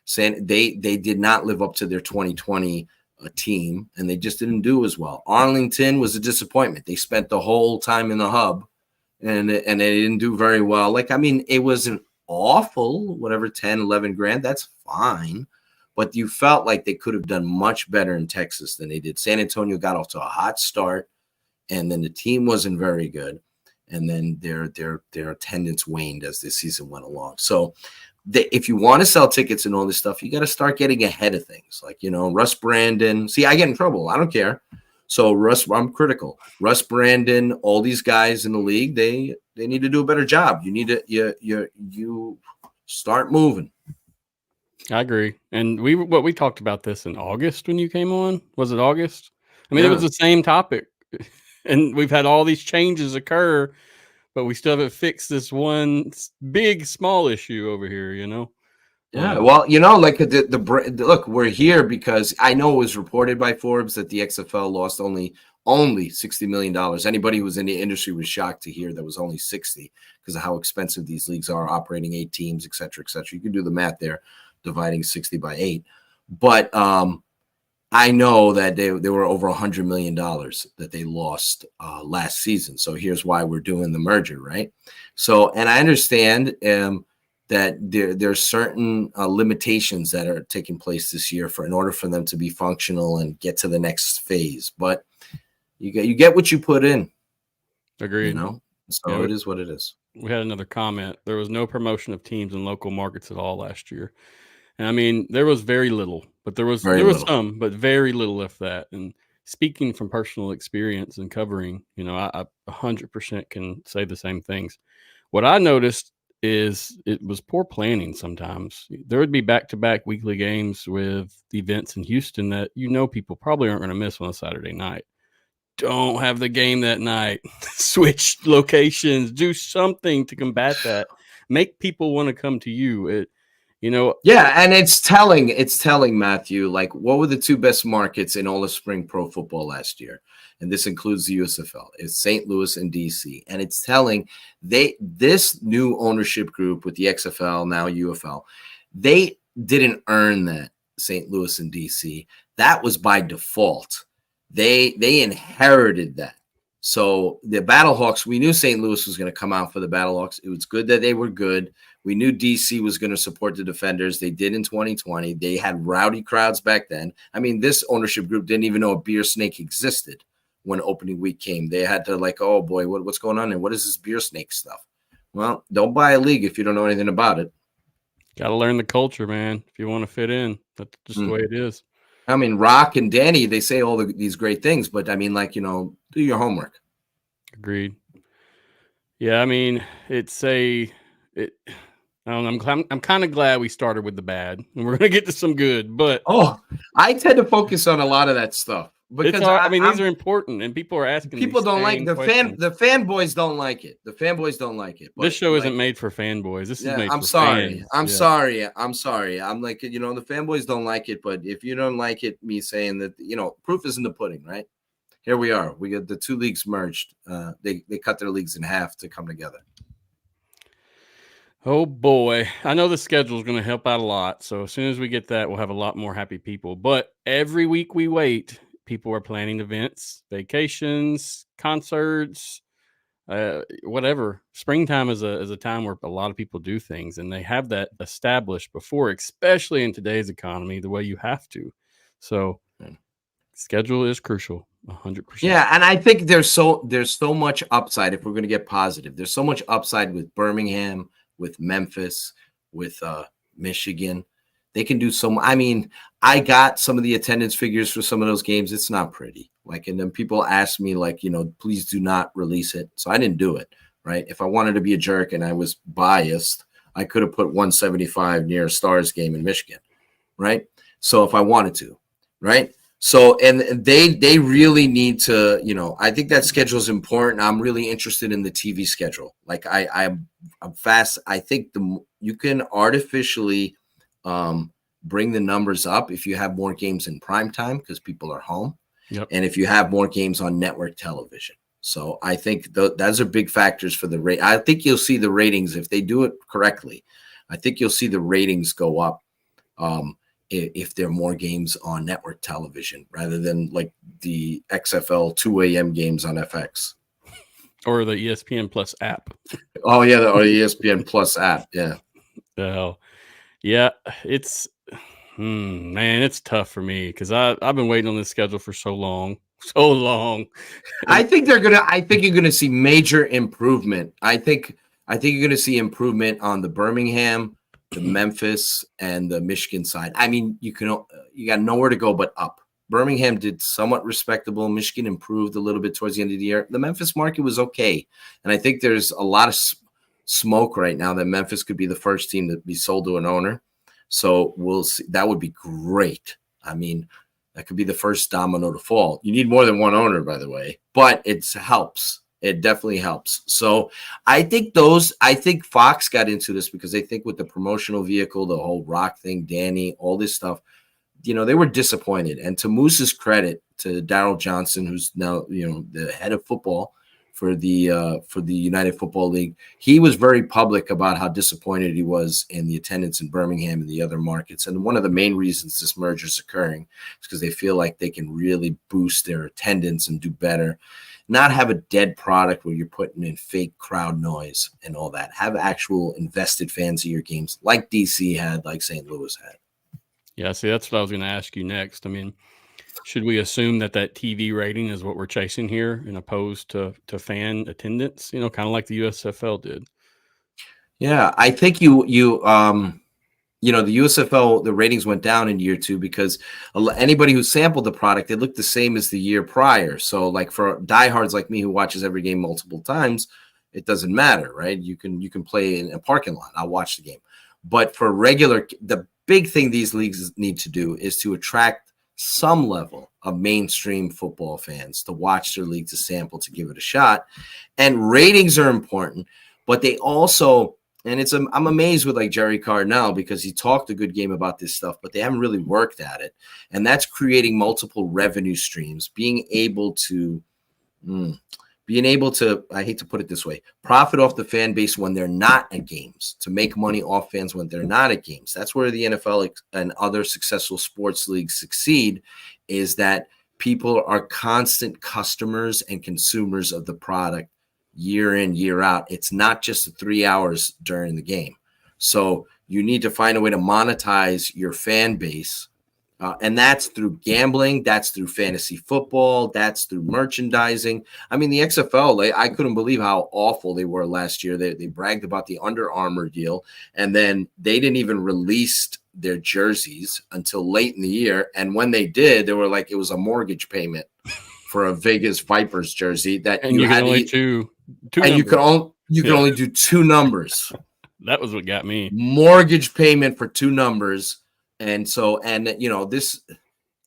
Saying they did not live up to their 2020 team, and they just didn't do as well. Arlington was a disappointment. They spent the whole time in the hub, and they didn't do very well. Like, I mean, it wasn't awful, whatever, 10, 11 grand, that's fine. But you felt like they could have done much better in Texas than they did. San Antonio got off to a hot start, and then the team wasn't very good. And then their attendance waned as the season went along. So if you want to sell tickets and all this stuff, you got to start getting ahead of things. Like, Russ Brandon. See, I get in trouble. I don't care. So Russ, I'm critical. Russ Brandon, all these guys in the league, they need to do a better job. You need to you start moving. I agree. And we talked about this in August when you came on. Was it August? I mean, It was the same topic. And we've had all these changes occur, but we still haven't fixed this one big, small issue over here, Yeah, well, like look, we're here because I know it was reported by Forbes that the XFL lost only $60 million. Anybody who was in the industry was shocked to hear that was only 60 because of how expensive these leagues are, operating 8 teams, et cetera, et cetera. You can do the math there, dividing 60 by 8. But I know that they were over $100 million that they lost last season. So here's why we're doing the merger, right? So, and I understand that there's certain limitations that are taking place this year in order for them to be functional and get to the next phase. But you get what you put in. Agreed. So it is what it is. We had another comment. There was no promotion of teams in local markets at all last year. And I mean, there was very little, but there was some, but very little, if that. And speaking from personal experience and covering, I 100% can say the same things. What I noticed is it was poor planning sometimes. There would be back-to-back weekly games with events in Houston that people probably aren't going to miss on a Saturday night. Don't have the game that night. Switch locations. Do something to combat that. Make people want to come to you. Yeah, and it's telling, Matthew, like what were the two best markets in all of spring pro football last year? And this includes the USFL. It's St. Louis and DC. And it's telling this new ownership group with the XFL, now UFL, they didn't earn that, St. Louis and DC. That was by default. They inherited that. So the Battlehawks, we knew St. Louis was going to come out for the Battlehawks. It was good that they were good. We knew DC was going to support the Defenders. They did in 2020. They had rowdy crowds back then. I mean, this ownership group didn't even know a beer snake existed when opening week came. They had to like, oh boy, what's going on? And what is this beer snake stuff? Well, don't buy a league if you don't know anything about it. Got to learn the culture, man. If you want to fit in, that's just the way it is. I mean, Rock and Danny, they say all these great things, but I mean, like, do your homework. Agreed. Yeah, I mean, I don't know. I'm kind of glad we started with the bad, and we're gonna get to some good. But I tend to focus on a lot of that stuff because these are important, and people are asking. People don't like the fanboys don't like it. The fanboys don't like it. This show isn't made for fanboys. This is made for fans. I'm sorry. I'm like, the fanboys don't like it, but if you don't like it, me saying that, proof is in the pudding, right? Here we are. We got the two leagues merged. They cut their leagues in half to come together. Oh boy, I know the schedule is going to help out a lot. So as soon as we get that, we'll have a lot more happy people. But every week we wait, people are planning events, vacations, concerts, whatever. Springtime is a time where a lot of people do things, and they have that established before, especially in today's economy, the way you have to. So schedule is crucial. 100%. Yeah, and I think there's so much upside if we're going to get positive. There's so much upside with Birmingham, with Memphis, with Michigan. They can do so. I mean, I got some of the attendance figures for some of those games. It's not pretty. And then people ask me, please do not release it. So I didn't do it, right? If I wanted to be a jerk and I was biased, I could have put 175 near a Stars game in Michigan, right? So if I wanted to, right? So, and they really need to, I think that schedule is important. I'm really interested in the TV schedule. I'm fast. I think you can artificially bring the numbers up if you have more games in prime time because people are home. Yep. And if you have more games on network television. So I think those are big factors for the rate. I think you'll see the ratings if they do it correctly. I think you'll see the ratings go up. If there are more games on network television rather than like the XFL 2 a.m. games on FX. Or the ESPN Plus app. Oh, yeah, or the ESPN Plus app, yeah. Yeah, it's man, it's tough for me because I've been waiting on this schedule for so long. I think you're gonna see major improvement. I think you're gonna see improvement on the Birmingham, the Memphis, and the Michigan side. I mean, you got nowhere to go but up. Birmingham did somewhat respectable. Michigan improved a little bit towards the end of the year. The Memphis market was okay. And I think there's a lot of smoke right now that Memphis could be the first team to be sold to an owner. So we'll see. That would be great. I mean, that could be the first domino to fall. You need more than one owner, by the way, but it helps. It definitely helps. So I think Fox got into this because they think with the promotional vehicle, the whole Rock thing, Danny, all this stuff, they were disappointed. And to Moose's credit, to Darryl Johnson, who's now, the head of football for the United Football League, he was very public about how disappointed he was in the attendance in Birmingham and the other markets. And one of the main reasons this merger is occurring is because they feel like they can really boost their attendance and do better. Not have a dead product where you're putting in fake crowd noise and all that. Have actual invested fans of your games like DC had, like St. Louis had. Yeah, see, that's what I was going to ask you next. I mean, should we assume that TV rating is what we're chasing here in opposed to fan attendance, kind of like the USFL did? Yeah, I think the USFL, the ratings went down in year 2 because anybody who sampled the product, it looked the same as the year prior. So like for diehards like me who watches every game multiple times, it doesn't matter, right? You can play in a parking lot. I'll watch the game. But for the big thing these leagues need to do is to attract some level of mainstream football fans to watch their league, to sample, to give it a shot. And ratings are important, but they also And I'm amazed with like Jerry Cardinal because he talked a good game about this stuff, but they haven't really worked at it. And that's creating multiple revenue streams, being able to, I hate to put it this way, profit off the fan base when they're not at games, to make money off fans when they're not at games. That's where the NFL and other successful sports leagues succeed, is that people are constant customers and consumers of the product year in, year out. It's not just the 3 hours during the game. So you need to find a way to monetize your fan base. And that's through gambling. That's through fantasy football. That's through merchandising. I mean, the XFL, I couldn't believe how awful they were last year. They bragged about the Under Armour deal, and then they didn't even release their jerseys until late in the year. And when they did, they were like, it was a mortgage payment for a Vegas Vipers jersey that and you had only two and numbers. You can only do 2 numbers. That was what got me. Mortgage payment for 2 numbers. And so, and this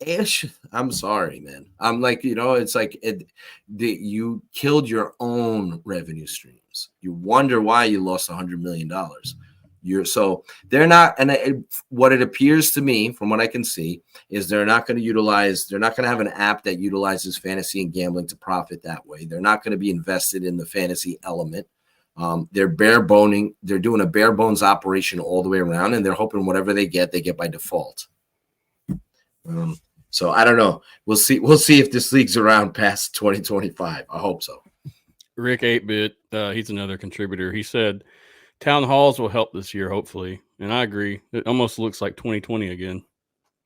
ish, I'm sorry, man. I'm like, it's like you killed your own revenue streams. You wonder why you lost $100 million. So they're not, and what it appears to me, from what I can see, is they're not going to have an app that utilizes fantasy and gambling to profit that way. They're not going to be invested in the fantasy element. They're doing a bare bones operation all the way around, and they're hoping whatever they get by default. So I don't know. We'll see if this league's around past 2025. I hope so. Rick 8-Bit, he's another contributor. He said town halls will help this year, hopefully. And I agree. It almost looks like 2020 again.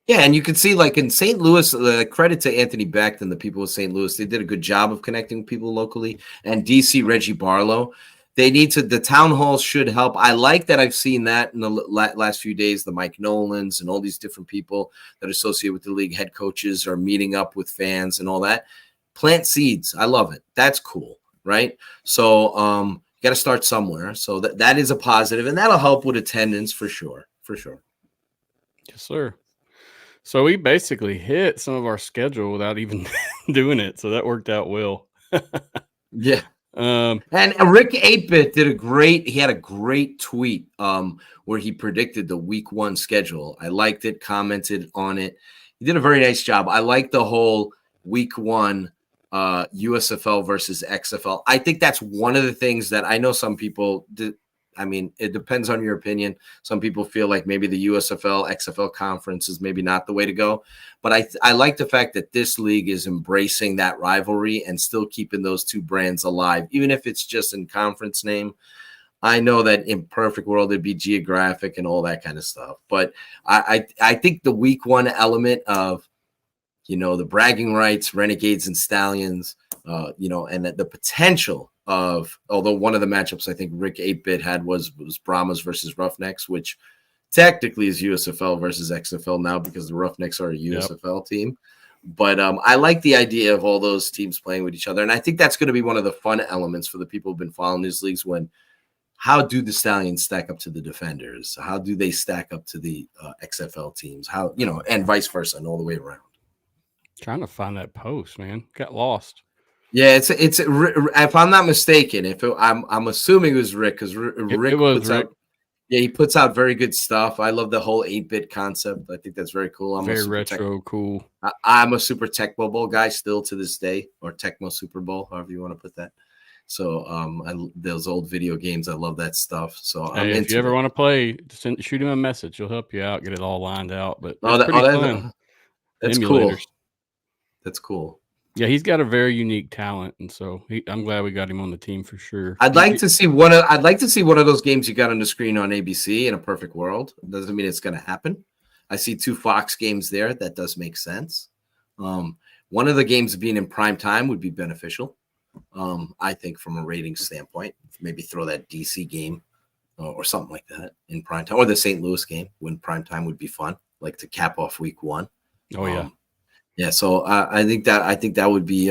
Yeah, and you can see, like in St. Louis, credit to Anthony Becht and the people of St. Louis. They did a good job of connecting people locally. And DC, Reggie Barlow. The town halls should help. I like that I've seen that in the last few days. The Mike Nolans and all these different people that are associated with the league, head coaches, are meeting up with fans and all that. Plant seeds. I love it. That's cool, right? So you got to start somewhere. So that is a positive, and that'll help with attendance for sure. For sure. Yes, sir. So we basically hit some of our schedule without even doing it. So that worked out well. Yeah. And Rick 8-Bit had a great tweet where he predicted the week 1 schedule. I liked it, commented on it. He did a very nice job. I like the whole week 1 USFL versus XFL. I think that's one of the things that I know some people did. I mean, it depends on your opinion. Some people feel like maybe the USFL, XFL conference is maybe not the way to go. But I like the fact that this league is embracing that rivalry and still keeping those 2 brands alive, even if it's just in conference name. I know that in perfect world, it'd be geographic and all that kind of stuff. But I think the week 1 element of, the bragging rights, Renegades and Stallions, and the potential of, although one of the matchups I think Rick 8-Bit had was Brahmas versus Roughnecks, which technically is USFL versus XFL now because the Roughnecks are a USFL team. But I like the idea of all those teams playing with each other. And I think that's going to be one of the fun elements for the people who've been following these leagues. How do the Stallions stack up to the Defenders? How do they stack up to the XFL teams? How, and vice versa, and all the way around. Trying to find that post, man. Got lost. Yeah, it's if I'm not mistaken, I'm assuming it was Rick, because Rick puts out. Yeah, he puts out very good stuff. I love the whole 8-bit concept. I think that's very cool. I'm very retro, cool. I'm a super Tecmo Bowl guy still to this day, or Tecmo Super Bowl, however you want to put that. So those old video games, I love that stuff. So hey, if you ever want to play, shoot him a message. He'll help you out, get it all lined out. But it's pretty fun. That's Emulators. Cool. That's cool. Yeah, he's got a very unique talent, and so I'm glad we got him on the team for sure. I'd like to see one of those games you got on the screen on ABC in a perfect world. Doesn't mean it's going to happen. I see 2 Fox games there. That does make sense. One of the games being in prime time would be beneficial. I think from a rating standpoint, maybe throw that DC game or something like that in prime time, or the St. Louis game when prime time would be fun, like to cap off week 1. Oh yeah. Yeah, so I think that would be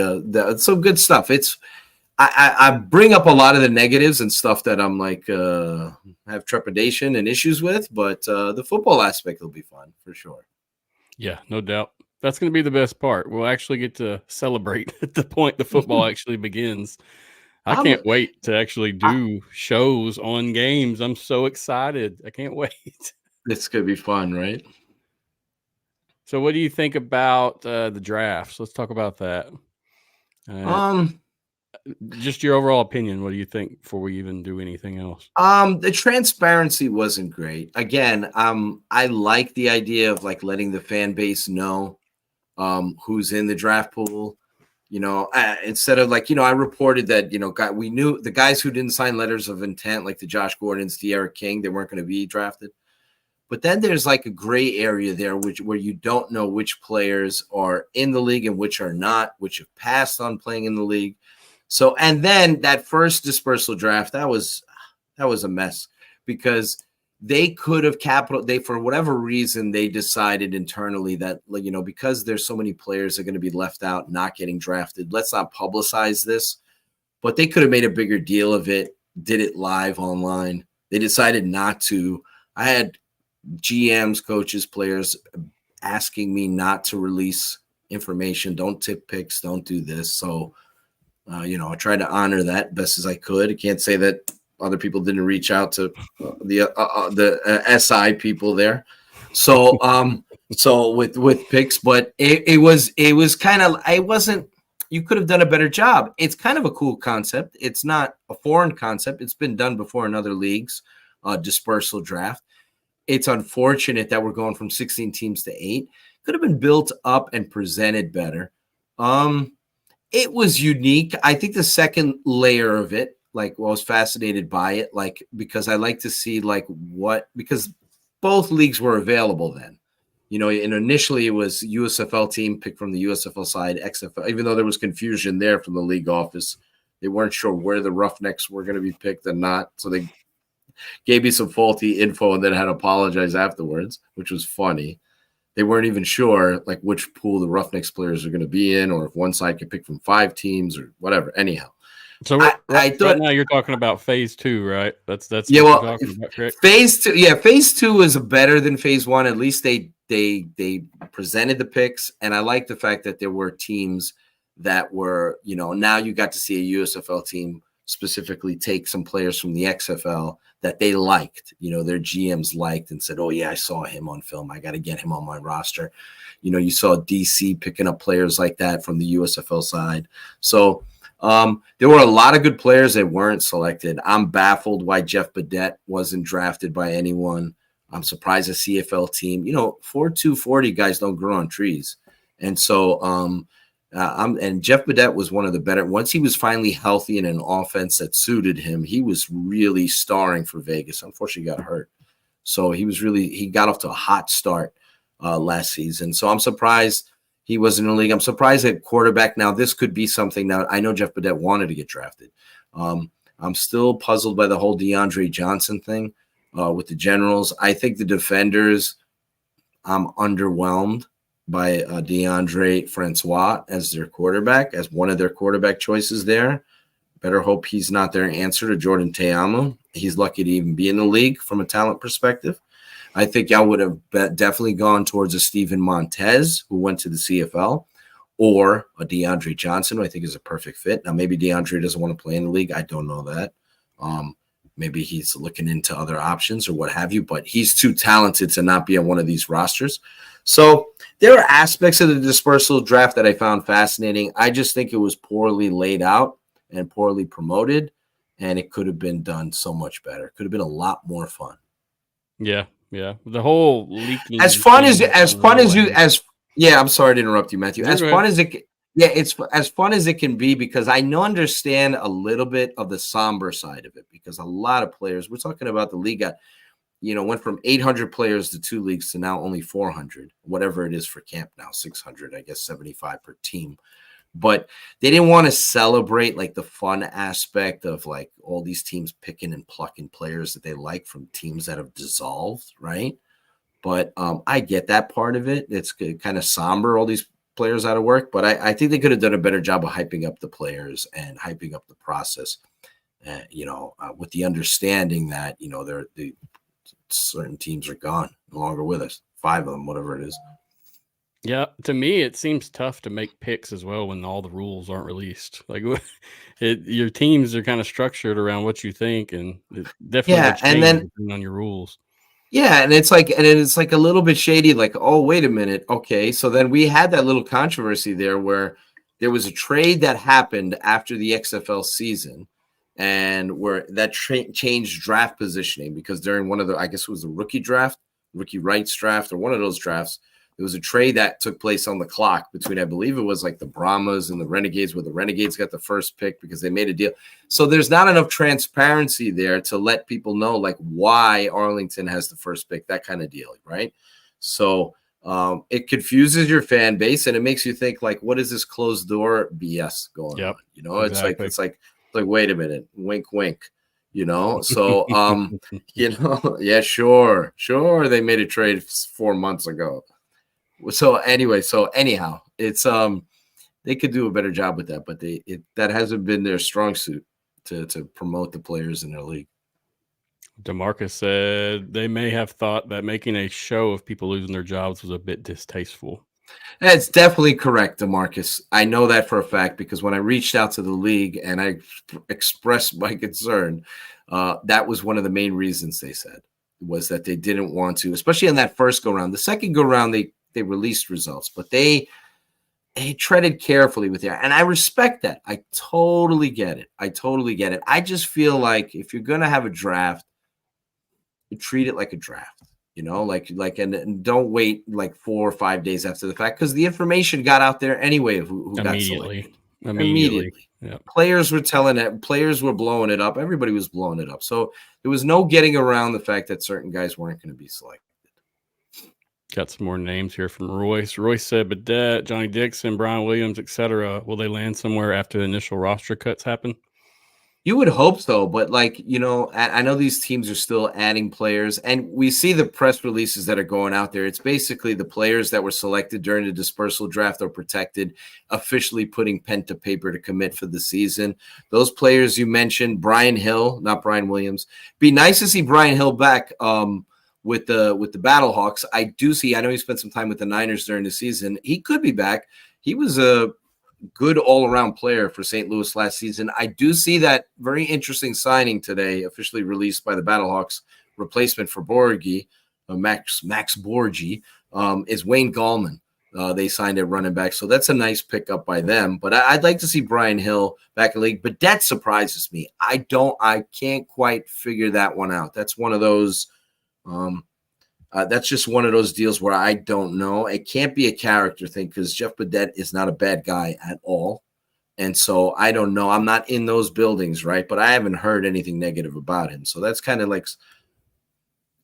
some good stuff. I bring up a lot of the negatives and stuff that I'm like have trepidation and issues with, but the football aspect will be fun for sure. Yeah, no doubt. That's going to be the best part. We'll actually get to celebrate at the point the football actually begins. I can't wait to actually do shows on games. I'm so excited. I can't wait. It's going to be fun, right? So what do you think about the drafts? Let's talk about that. Just your overall opinion. What do you think before we even do anything else? The transparency wasn't great. Again, I like the idea of like letting the fan base know who's in the draft pool. Instead of like, I reported that, we knew the guys who didn't sign letters of intent, like the Josh Gordons, the Eric King, they weren't going to be drafted. But then there's like a gray area there, where you don't know which players are in the league and which are not, which have passed on playing in the league. So, and then that first dispersal draft, that was a mess, because they could have for whatever reason, they decided internally that, because there's so many players that are going to be left out, not getting drafted, let's not publicize this. But they could have made a bigger deal of it, did it live online. They decided not to. I had GMs, coaches, players asking me not to release information. Don't tip picks. Don't do this. So, I tried to honor that best as I could. I can't say that other people didn't reach out to the SI people there. So, so with picks, but it was kind of, you could have done a better job. It's kind of a cool concept. It's not a foreign concept. It's been done before in other leagues, dispersal draft. It's unfortunate that we're going from 16 teams to 8. Could have been built up and presented better. It was unique. I think the second layer of it, I was fascinated by it, because I like to see because both leagues were available then, and initially it was USFL team picked from the USFL side, XFL, even though there was confusion there from the league office. They weren't sure where the Roughnecks were going to be picked and not. So they gave me some faulty info and then had to apologize afterwards, which was funny. They weren't even sure which pool the Roughnecks players are going to be in, or if one side could pick from 5 teams or whatever. Anyhow, so I thought, right now you're talking about phase 2, right? That's yeah. Well, about, correct? Phase 2, yeah. Phase 2 is better than phase 1. At least they presented the picks, and I like the fact that there were teams that were, now you got to see a USFL team specifically take some players from the XFL that they liked, their GMs liked, and said, oh yeah, I saw him on film. I got to get him on my roster. You saw DC picking up players like that from the USFL side. So there were a lot of good players that weren't selected. I'm baffled why Jeff Badette wasn't drafted by anyone. I'm surprised a CFL team, 4.240 guys don't grow on trees. And so, and Jeff Badette was one of the better. Once he was finally healthy in an offense that suited him, he was really starring for Vegas. Unfortunately, he got hurt. So he got off to a hot start last season. So I'm surprised he was in the league. I'm surprised at quarterback. Now, this could be something that I know Jeff Badette wanted to get drafted. I'm still puzzled by the whole DeAndre Johnson thing with the Generals. I think the defenders, I'm underwhelmed by DeAndre Francois as their quarterback, as one of their quarterback choices there. Better hope he's not their answer to Jordan Te'amu. He's lucky to even be in the league from a talent perspective. I think I would have definitely gone towards a Steven Montez, who went to the CFL, or a DeAndre Johnson, who I think is a perfect fit. Now, maybe DeAndre doesn't want to play in the league. I don't know that. Maybe he's looking into other options or what have you, but he's too talented to not be on one of these rosters. So there are aspects of the dispersal draft that I found fascinating. I just think it was poorly laid out and poorly promoted, and it could have been done so much better. It could have been a lot more fun. Yeah. The whole leaking. I'm sorry to interrupt you, Matthew. It's as fun as it can be, because I understand a little bit of the somber side of it, because a lot of players, we're talking about the league went from 800 players to 2 leagues to now only 400, whatever it is for camp now, 600, I guess 75 per team. But they didn't want to celebrate the fun aspect of all these teams picking and plucking players that they like from teams that have dissolved, right? But I get that part of it. It's kind of somber, all these players out of work, but I think they could have done a better job of hyping up the players and hyping up the process, with the understanding that, certain teams are gone, no longer with us, 5 of them, whatever it is. Yeah, to me, it seems tough to make picks as well when all the rules aren't released. Like, your teams are kind of structured around what you think, and it definitely will Yeah, and change then depending on your rules. yeah, and it's like a little bit shady. Like, oh, wait a minute, okay. So then we had that little controversy there where there was a trade that happened after the XFL season, and where that changed draft positioning because during one of the, I guess it was the rookie rights draft, or one of those drafts, there was a trade that took place on the clock between, I believe it was like the Brahmas and the Renegades, where the Renegades got the first pick because they made a deal. So there's not enough transparency there to let people know like why Arlington has the first pick, that kind of deal, right? So it confuses your fan base and it makes you think like, what is this closed door BS going on? You know, exactly. it's like wait a minute, wink, wink. You know, so you know, yeah, sure, they made a trade 4 months ago. So anyhow, it's they could do a better job with that, but that hasn't been their strong suit to promote the players in their league. DeMarcus said they may have thought that making a show of people losing their jobs was a bit distasteful. That's definitely correct, DeMarcus. I know that for a fact because when I reached out to the league and I expressed my concern, that was one of the main reasons they said was that they didn't want to, especially on that first go round. The second go round, they released results, but they treaded carefully with that. And I respect that. I totally get it. I just feel like if you're going to have a draft, you treat it like a draft, you know, and don't wait like 4 or 5 days after the fact, because the information got out there anyway of who got selected. Immediately. Yeah. Players were telling it, players were blowing it up. Everybody was blowing it up. So there was no getting around the fact that certain guys weren't going to be selected. Got some more names here from Royce. Royce said Baudet, Johnny Dixon, Brian Williams, etc. Will they land somewhere after the initial roster cuts happen? You would hope so, but like, you know, I know these teams are still adding players, and we see the press releases that are going out there. It's basically the players that were selected during the dispersal draft are protected, officially putting pen to paper to commit for the season. Those players you mentioned, Brian Hill, not Brian Williams. Be nice to see Brian Hill back with the Battlehawks. I know he spent some time with the Niners during the season. He could be back. He was a good all-around player for St. Louis last season. I do see that very interesting signing today, officially released by the Battlehawks, replacement for Borgi, Max Borgi, is Wayne Gallman. They signed at running back, so that's a nice pickup by them. But I'd like to see Brian Hill back in the league, but that surprises me. I can't quite figure that one out. That's one of those that's just one of those deals where I don't know. It can't be a character thing because Jeff Baudet is not a bad guy at all. And so I don't know. I'm not in those buildings, right? But I haven't heard anything negative about him. So that's kind of like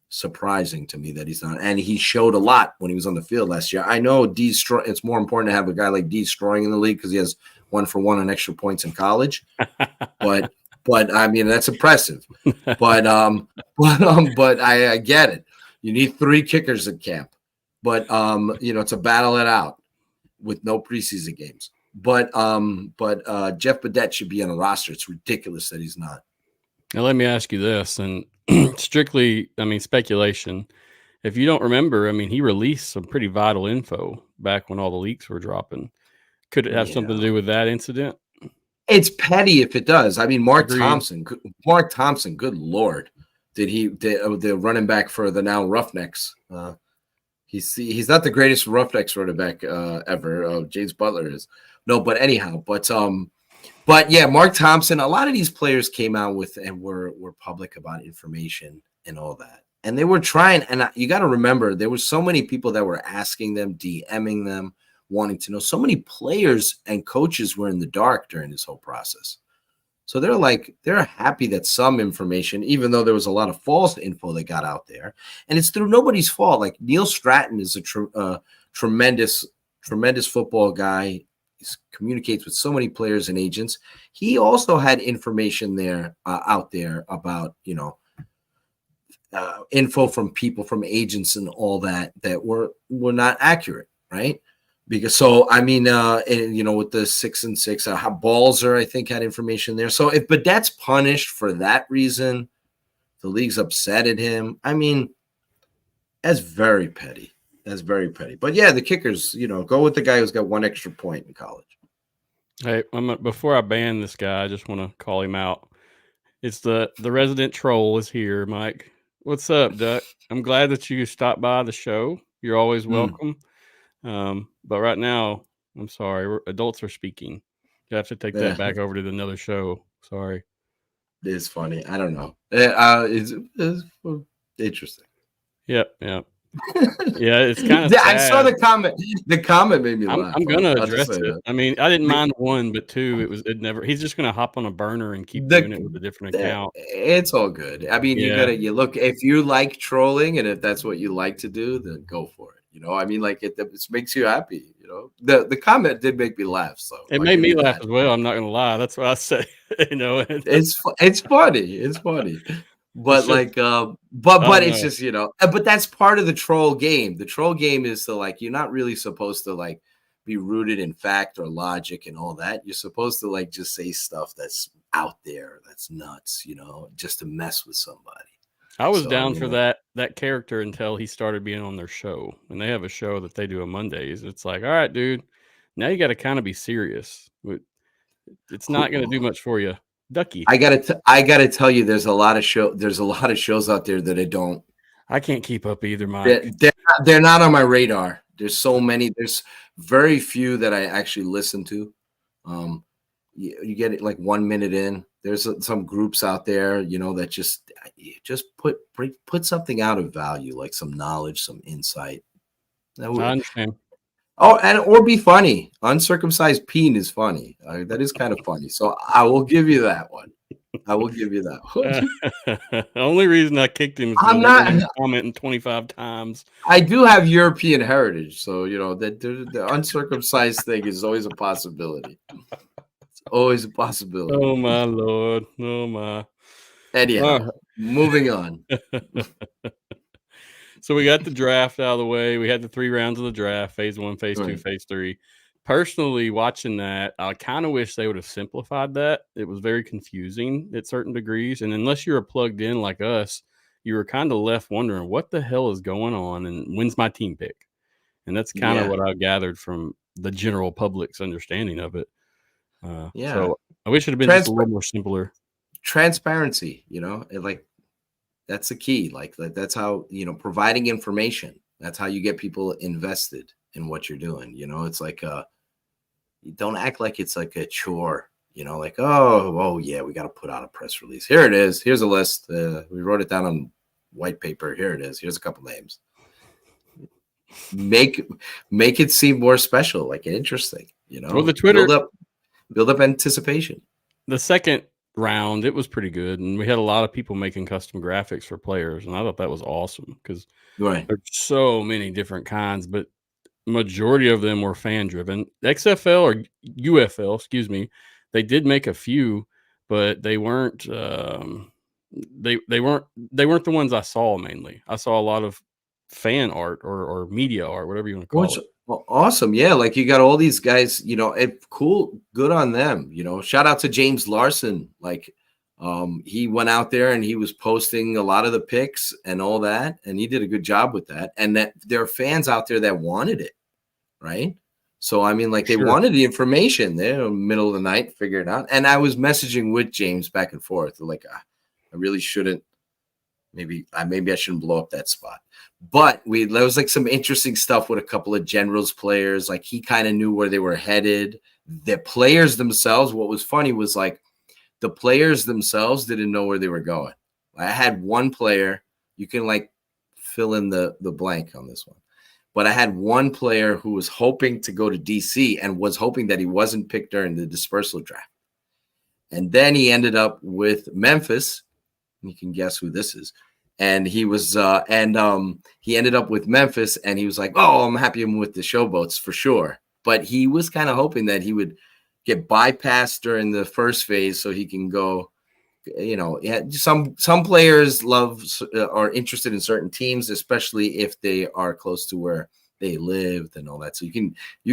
surprising to me that he's not. And he showed a lot when he was on the field last year. I know it's more important to have a guy like D Stroing in the league because he has 1-for-1 on extra points in college. But I mean, that's impressive. But I get it. You need 3 kickers at camp, but you know, it's a battle it out with no preseason games. But Jeff Baudet should be on a roster. It's ridiculous that he's not. Now let me ask you this, and strictly, I mean, speculation. If you don't remember, I mean, he released some pretty vital info back when all the leaks were dropping. Could it have something to do with that incident? It's petty if it does. I mean, Mark Thompson, good Lord. The running back for the now Roughnecks. He's not the greatest Roughnecks running back ever. James Butler is. No, but anyhow, but yeah, Mark Thompson, a lot of these players came out with and were public about information and all that. And they were trying, and you got to remember, there were so many people that were asking them, DMing them, wanting to know. So many players and coaches were in the dark during this whole process. So they're happy that some information, even though there was a lot of false info that got out there, and it's through nobody's fault. Like Neil Stratton is a tremendous football guy. He communicates with so many players and agents. He also had information there out there about, you know, info from people, from agents and all that were not accurate, right? Because I mean, you know, with the 6-6, how Balzer, I think, had information there. So if Baudet's punished for that reason, the league's upset at him. I mean, that's very petty. That's very petty. But yeah, the kickers, go with the guy who's got one extra point in college. Hey, before I ban this guy, I just want to call him out. It's the resident troll is here, Mike. What's up, Duck? I'm glad that you stopped by the show. You're always welcome. But right now, I'm sorry, adults are speaking. You have to take that back over to another show. Sorry. It's funny. I don't know. It's interesting. Yep. Yeah, it's kind of sad. I saw the comment. The comment made me laugh. I'm gonna address it. I mean, I didn't mind one, but two, he's just gonna hop on a burner and keep doing it with a different account. It's all good. I mean, you look, if you like trolling and if that's what you like to do, then go for it. I mean, like it makes you happy. The comment did make me laugh. So it made me laugh as well. I'm not gonna lie. That's what I say. It's funny. It's funny. But but it's just, but that's part of the troll game. The troll game is to you're not really supposed to be rooted in fact or logic and all that. You're supposed to just say stuff that's out there, that's nuts, just to mess with somebody. I was down for that character until he started being on their show. And they have a show that they do on Mondays. It's like, all right, dude, now you got to kind of be serious. It's not going to do much for you. Ducky. I gotta tell you, there's a lot of shows out there that I can't keep up either, Mike. They're not on my radar. There's so many. There's very few that I actually listen to. You get it 1 minute in. There's some groups out there, that just put something out of value, like some knowledge, some insight. I understand. Oh, or be funny. Uncircumcised peen is funny. That is kind of funny. So I will give you that one. The only reason I kicked him is I'm not commenting 25 times. I do have European heritage, so the uncircumcised thing is always a possibility. It's always a possibility. Oh my Lord. Oh my. Anyhow, moving on. So we got the draft out of the way. We had the 3 rounds of the draft, phase 1, phase 2, phase 3. Personally, watching that, I kind of wish they would have simplified that. It was very confusing at certain degrees. And unless you're plugged in like us, you were kind of left wondering what the hell is going on and when's my team pick? And that's kind of what I gathered from the general public's understanding of it. So I wish it had been just a little more simpler. Transparency, that's the key. That's how, providing information. That's how you get people invested in what you're doing. It's like, don't act like it's like a chore, oh yeah, we got to put out a press release. Here it is. Here's a list. We wrote it down on white paper. Here it is. Here's a couple names. Make it seem more special, interesting, Well, the Twitter build up anticipation. The second round, it was pretty good, and we had a lot of people making custom graphics for players, and I thought that was awesome because there's so many different kinds, but majority of them were fan driven. XFL or UFL, excuse me, they did make a few, but they weren't they weren't the ones I saw mainly. I saw a lot of fan art or media art, whatever you want to call it. Well, awesome. Yeah. You got all these guys, cool. Good on them. Shout out to James Larson. He went out there and he was posting a lot of the pics and all that. And he did a good job with that. And that there are fans out there that wanted it. Right. So, I mean, they wanted the information there in the middle of the night, figure it out. And I was messaging with James back and forth. I really shouldn't. Maybe I shouldn't blow up that spot. But there was some interesting stuff with a couple of Generals players. He kind of knew where they were headed. The players themselves, what was funny was the players themselves didn't know where they were going. I had one player, you can fill in the blank on this one. But I had one player who was hoping to go to DC and was hoping that he wasn't picked during the dispersal draft. And then he ended up with Memphis. You can guess who this is. And he was, he ended up with Memphis, and he was like, "Oh, I'm happy I'm with the Showboats for sure." But he was kind of hoping that he would get bypassed during the first phase so he can go. Some players are interested in certain teams, especially if they are close to where they lived and all that. So you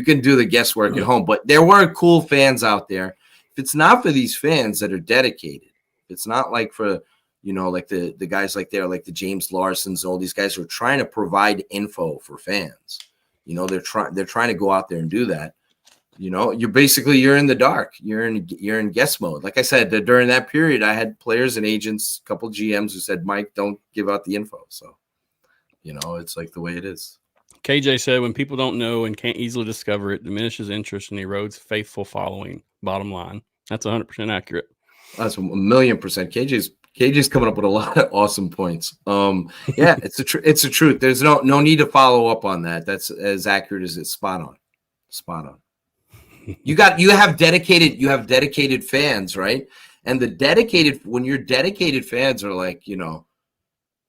can do the guesswork at home. But there were cool fans out there. If it's not for these fans that are dedicated, it's not for like the guys like the James Larsons, all these guys who are trying to provide info for fans. They're trying to go out there and do that. You're in the dark. You're in guess mode. Like I said, during that period, I had players and agents, a couple of GMs who said, Mike, don't give out the info. So, it's like the way it is. KJ said, when people don't know and can't easily discover it, diminishes interest and erodes faithful following. Bottom line. That's 100% accurate. That's 1,000,000%. KJ's coming up with a lot of awesome points. Yeah, it's the truth. There's no need to follow up on that. That's as accurate as it's spot on. You have dedicated fans, right? And when your dedicated fans are like,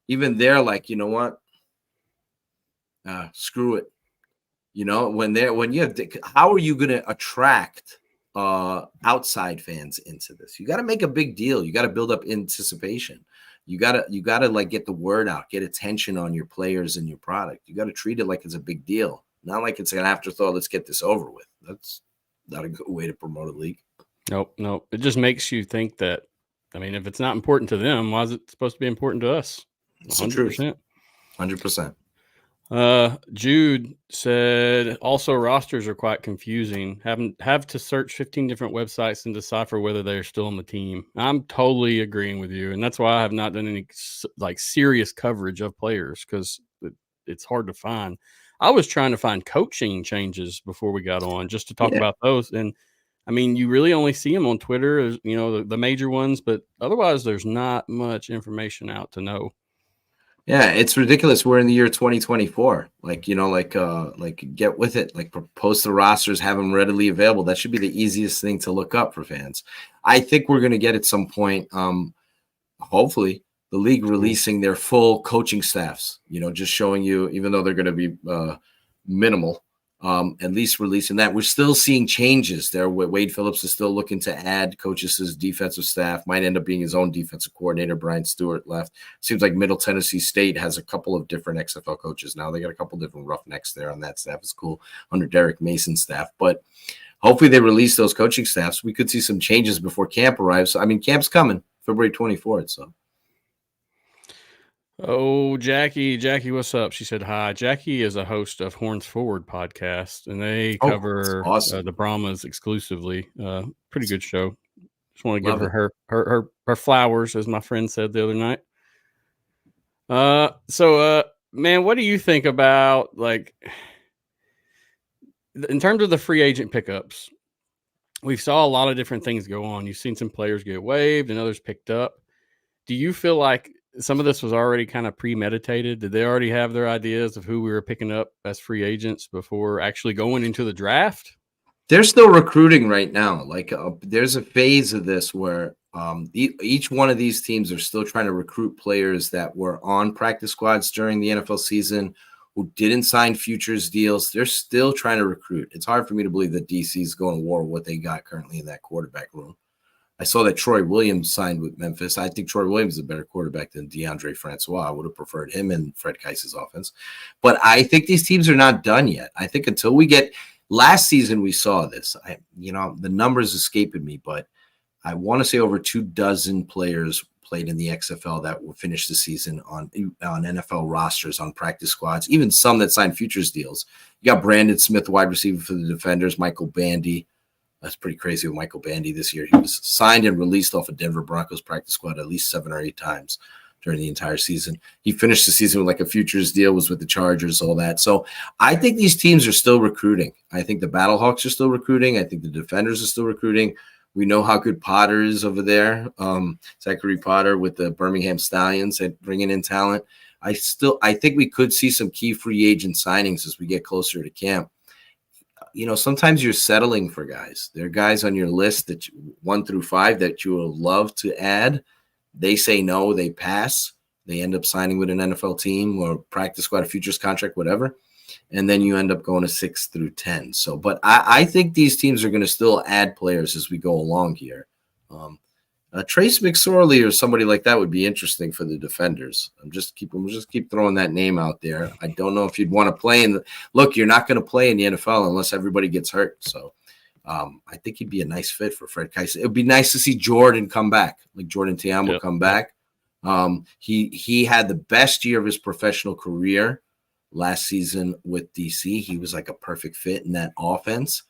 even they're like, you know what? Screw it. How are you going to attract outside fans into this? You got to make a big deal. You got to build up anticipation. You got to like get the word out, get attention on your players and your product. You got to treat it like it's a big deal, not like it's an afterthought. Let's get this over with. That's not a good way to promote a league. Nope. It just makes you think that, if it's not important to them, why is it supposed to be important to us? 100%. 100%. Jude said, also rosters are quite confusing. Have to search 15 different websites and decipher whether they're still on the team. I'm totally agreeing with you. And that's why I have not done any serious coverage of players, because it's hard to find. I was trying to find coaching changes before we got on just to talk about those. And you really only see them on Twitter, the major ones, but otherwise there's not much information out to know. Yeah, it's ridiculous. We're in the year 2024. Get with it. Like, post the rosters, have them readily available. That should be the easiest thing to look up for fans. I think we're going to get at some point, hopefully, the league releasing their full coaching staffs. Just showing you, even though they're going to be minimal, at least releasing that. We're still seeing changes there. Wade Phillips is still looking to add coaches to his defensive staff. Might end up being his own defensive coordinator. Brian Stewart left. Seems like Middle Tennessee State has a couple of different XFL coaches now. They got a couple different roughnecks there on that staff. It's cool under Derek Mason's staff. But hopefully they release those coaching staffs. We could see some changes before camp arrives. Camp's coming February 24th. So. Oh, Jackie, what's up? She said hi. Jackie is a host of Horns Forward podcast, and they cover the Brahmas exclusively. Pretty good show. Just want to give her flowers, as my friend said the other night. Man, what do you think about, in terms of the free agent pickups? We saw a lot of different things go on. You've seen some players get waived and others picked up. Do you feel like some of this was already kind of premeditated? Did they already have their ideas of who we were picking up as free agents before actually going into the draft? They're still recruiting right now. There's a phase of this where each one of these teams are still trying to recruit players that were on practice squads during the NFL season who didn't sign futures deals. They're still trying to recruit. It's hard for me to believe that DC is going to war with what they got currently in that quarterback room. I saw that Troy Williams signed with Memphis. I think Troy Williams is a better quarterback than DeAndre Francois. I would have preferred him in Fred Keis's offense. But I think these teams are not done yet. I think until we get – last season we saw this. The numbers escaping me, but I want to say over 24 players played in the XFL that will finish the season on NFL rosters, on practice squads, even some that signed futures deals. You got Brandon Smith, wide receiver for the Defenders, Michael Bandy. That's pretty crazy with Michael Bandy this year. He was signed and released off a Denver Broncos practice squad at least 7 or 8 times during the entire season. He finished the season with a futures deal, was with the Chargers, all that. So I think these teams are still recruiting. I think the Battlehawks are still recruiting. I think the Defenders are still recruiting. We know how good Potter is over there. Zachary Potter with the Birmingham Stallions at bringing in talent. I think we could see some key free agent signings as we get closer to camp. Sometimes you're settling for guys. There are guys on your list that 1 through 5 that you would love to add. They say no, they pass. They end up signing with an NFL team or practice squad, a futures contract, whatever. And then you end up going to 6 through 10. So, but I think these teams are going to still add players as we go along here. Trace McSorley or somebody like that would be interesting for the Defenders. We'll just keep throwing that name out there. I don't know if you'd want to play look, you're not going to play in the NFL unless everybody gets hurt. So I think he'd be a nice fit for Fred Keis. It would be nice to see Jordan come back, like Jordan Tiamo come back. He had the best year of his professional career last season with DC. He was like a perfect fit in that offense.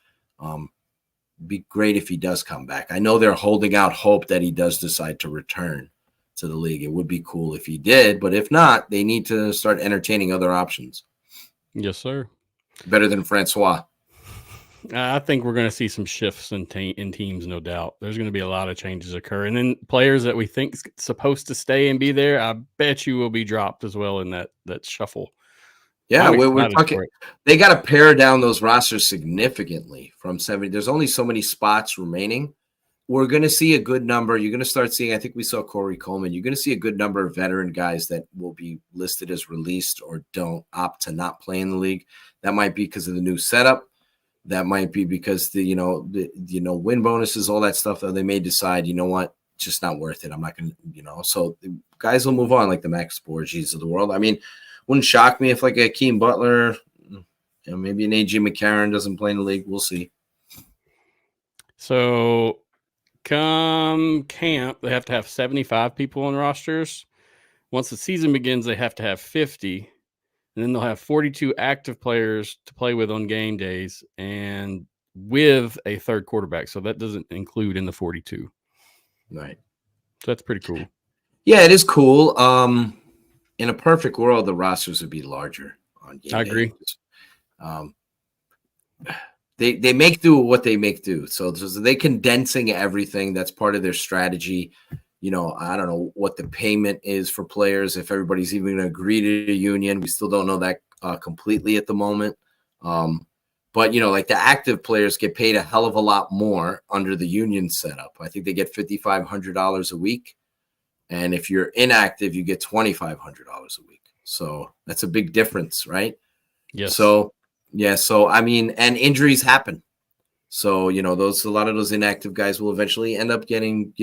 Be great if he does come back. I know they're holding out hope that he does decide to return to the league. It would be cool if he did, but if not, they need to start entertaining other options. Yes, sir. Better than Francois. I think we're going to see some shifts in teams, no doubt. There's going to be a lot of changes occur. And then players that we think supposed to stay and be there, I bet you will be dropped as well in that shuffle. Yeah, we're talking. They got to pare down those rosters significantly from 70. There's only so many spots remaining. We're going to see a good number. You're going to start seeing, I think we saw Corey Coleman. You're going to see a good number of veteran guys that will be listed as released or don't opt to not play in the league. That might be because of the new setup. That might be because the win bonuses, all that stuff, that they may decide, you know what, just not worth it. I'm not going to, so guys will move on, like the Max Borges of the world. I mean, wouldn't shock me if like a Keem Butler, maybe an A.J. McCarron doesn't play in the league. We'll see. So come camp, they have to have 75 people on rosters. Once the season begins, they have to have 50. And then they'll have 42 active players to play with on game days and with a third quarterback. So that doesn't include in the 42. Right. So that's pretty cool. Yeah, it is cool. In a perfect world, the rosters would be larger on game I agree. They make do what they make do. So they condensing everything. That's part of their strategy. I don't know what the payment is for players, if everybody's even going to agree to a union. We still don't know that completely at the moment. But, like the active players get paid a hell of a lot more under the union setup. I think they get $5,500 a week. And if you're inactive, you get $2,500 a week. So that's a big difference, right? Yes. So, yeah. So, I mean, and injuries happen. So, a lot of those inactive guys will eventually end up getting,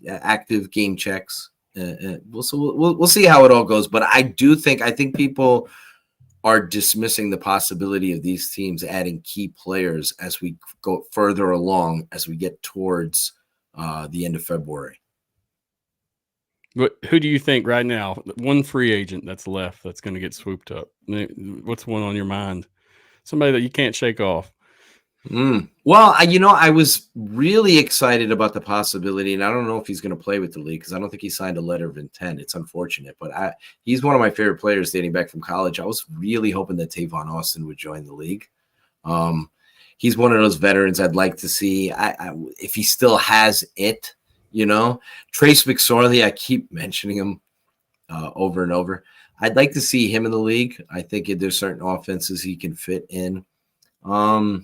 active game checks. We'll see how it all goes. But I think people are dismissing the possibility of these teams adding key players as we go further along, as we get towards the end of February. But who do you think right now, one free agent that's left that's going to get swooped up? What's one on your mind? Somebody that you can't shake off. Well, I was really excited about the possibility, and I don't know if he's going to play with the league because I don't think he signed a letter of intent. It's unfortunate, but he's one of my favorite players dating back from college. I was really hoping that Tavon Austin would join the league. He's one of those veterans I'd like to see. If he still has it, Trace McSorley, I keep mentioning him over and over. I'd like to see him in the league. I think there's certain offenses he can fit in. Those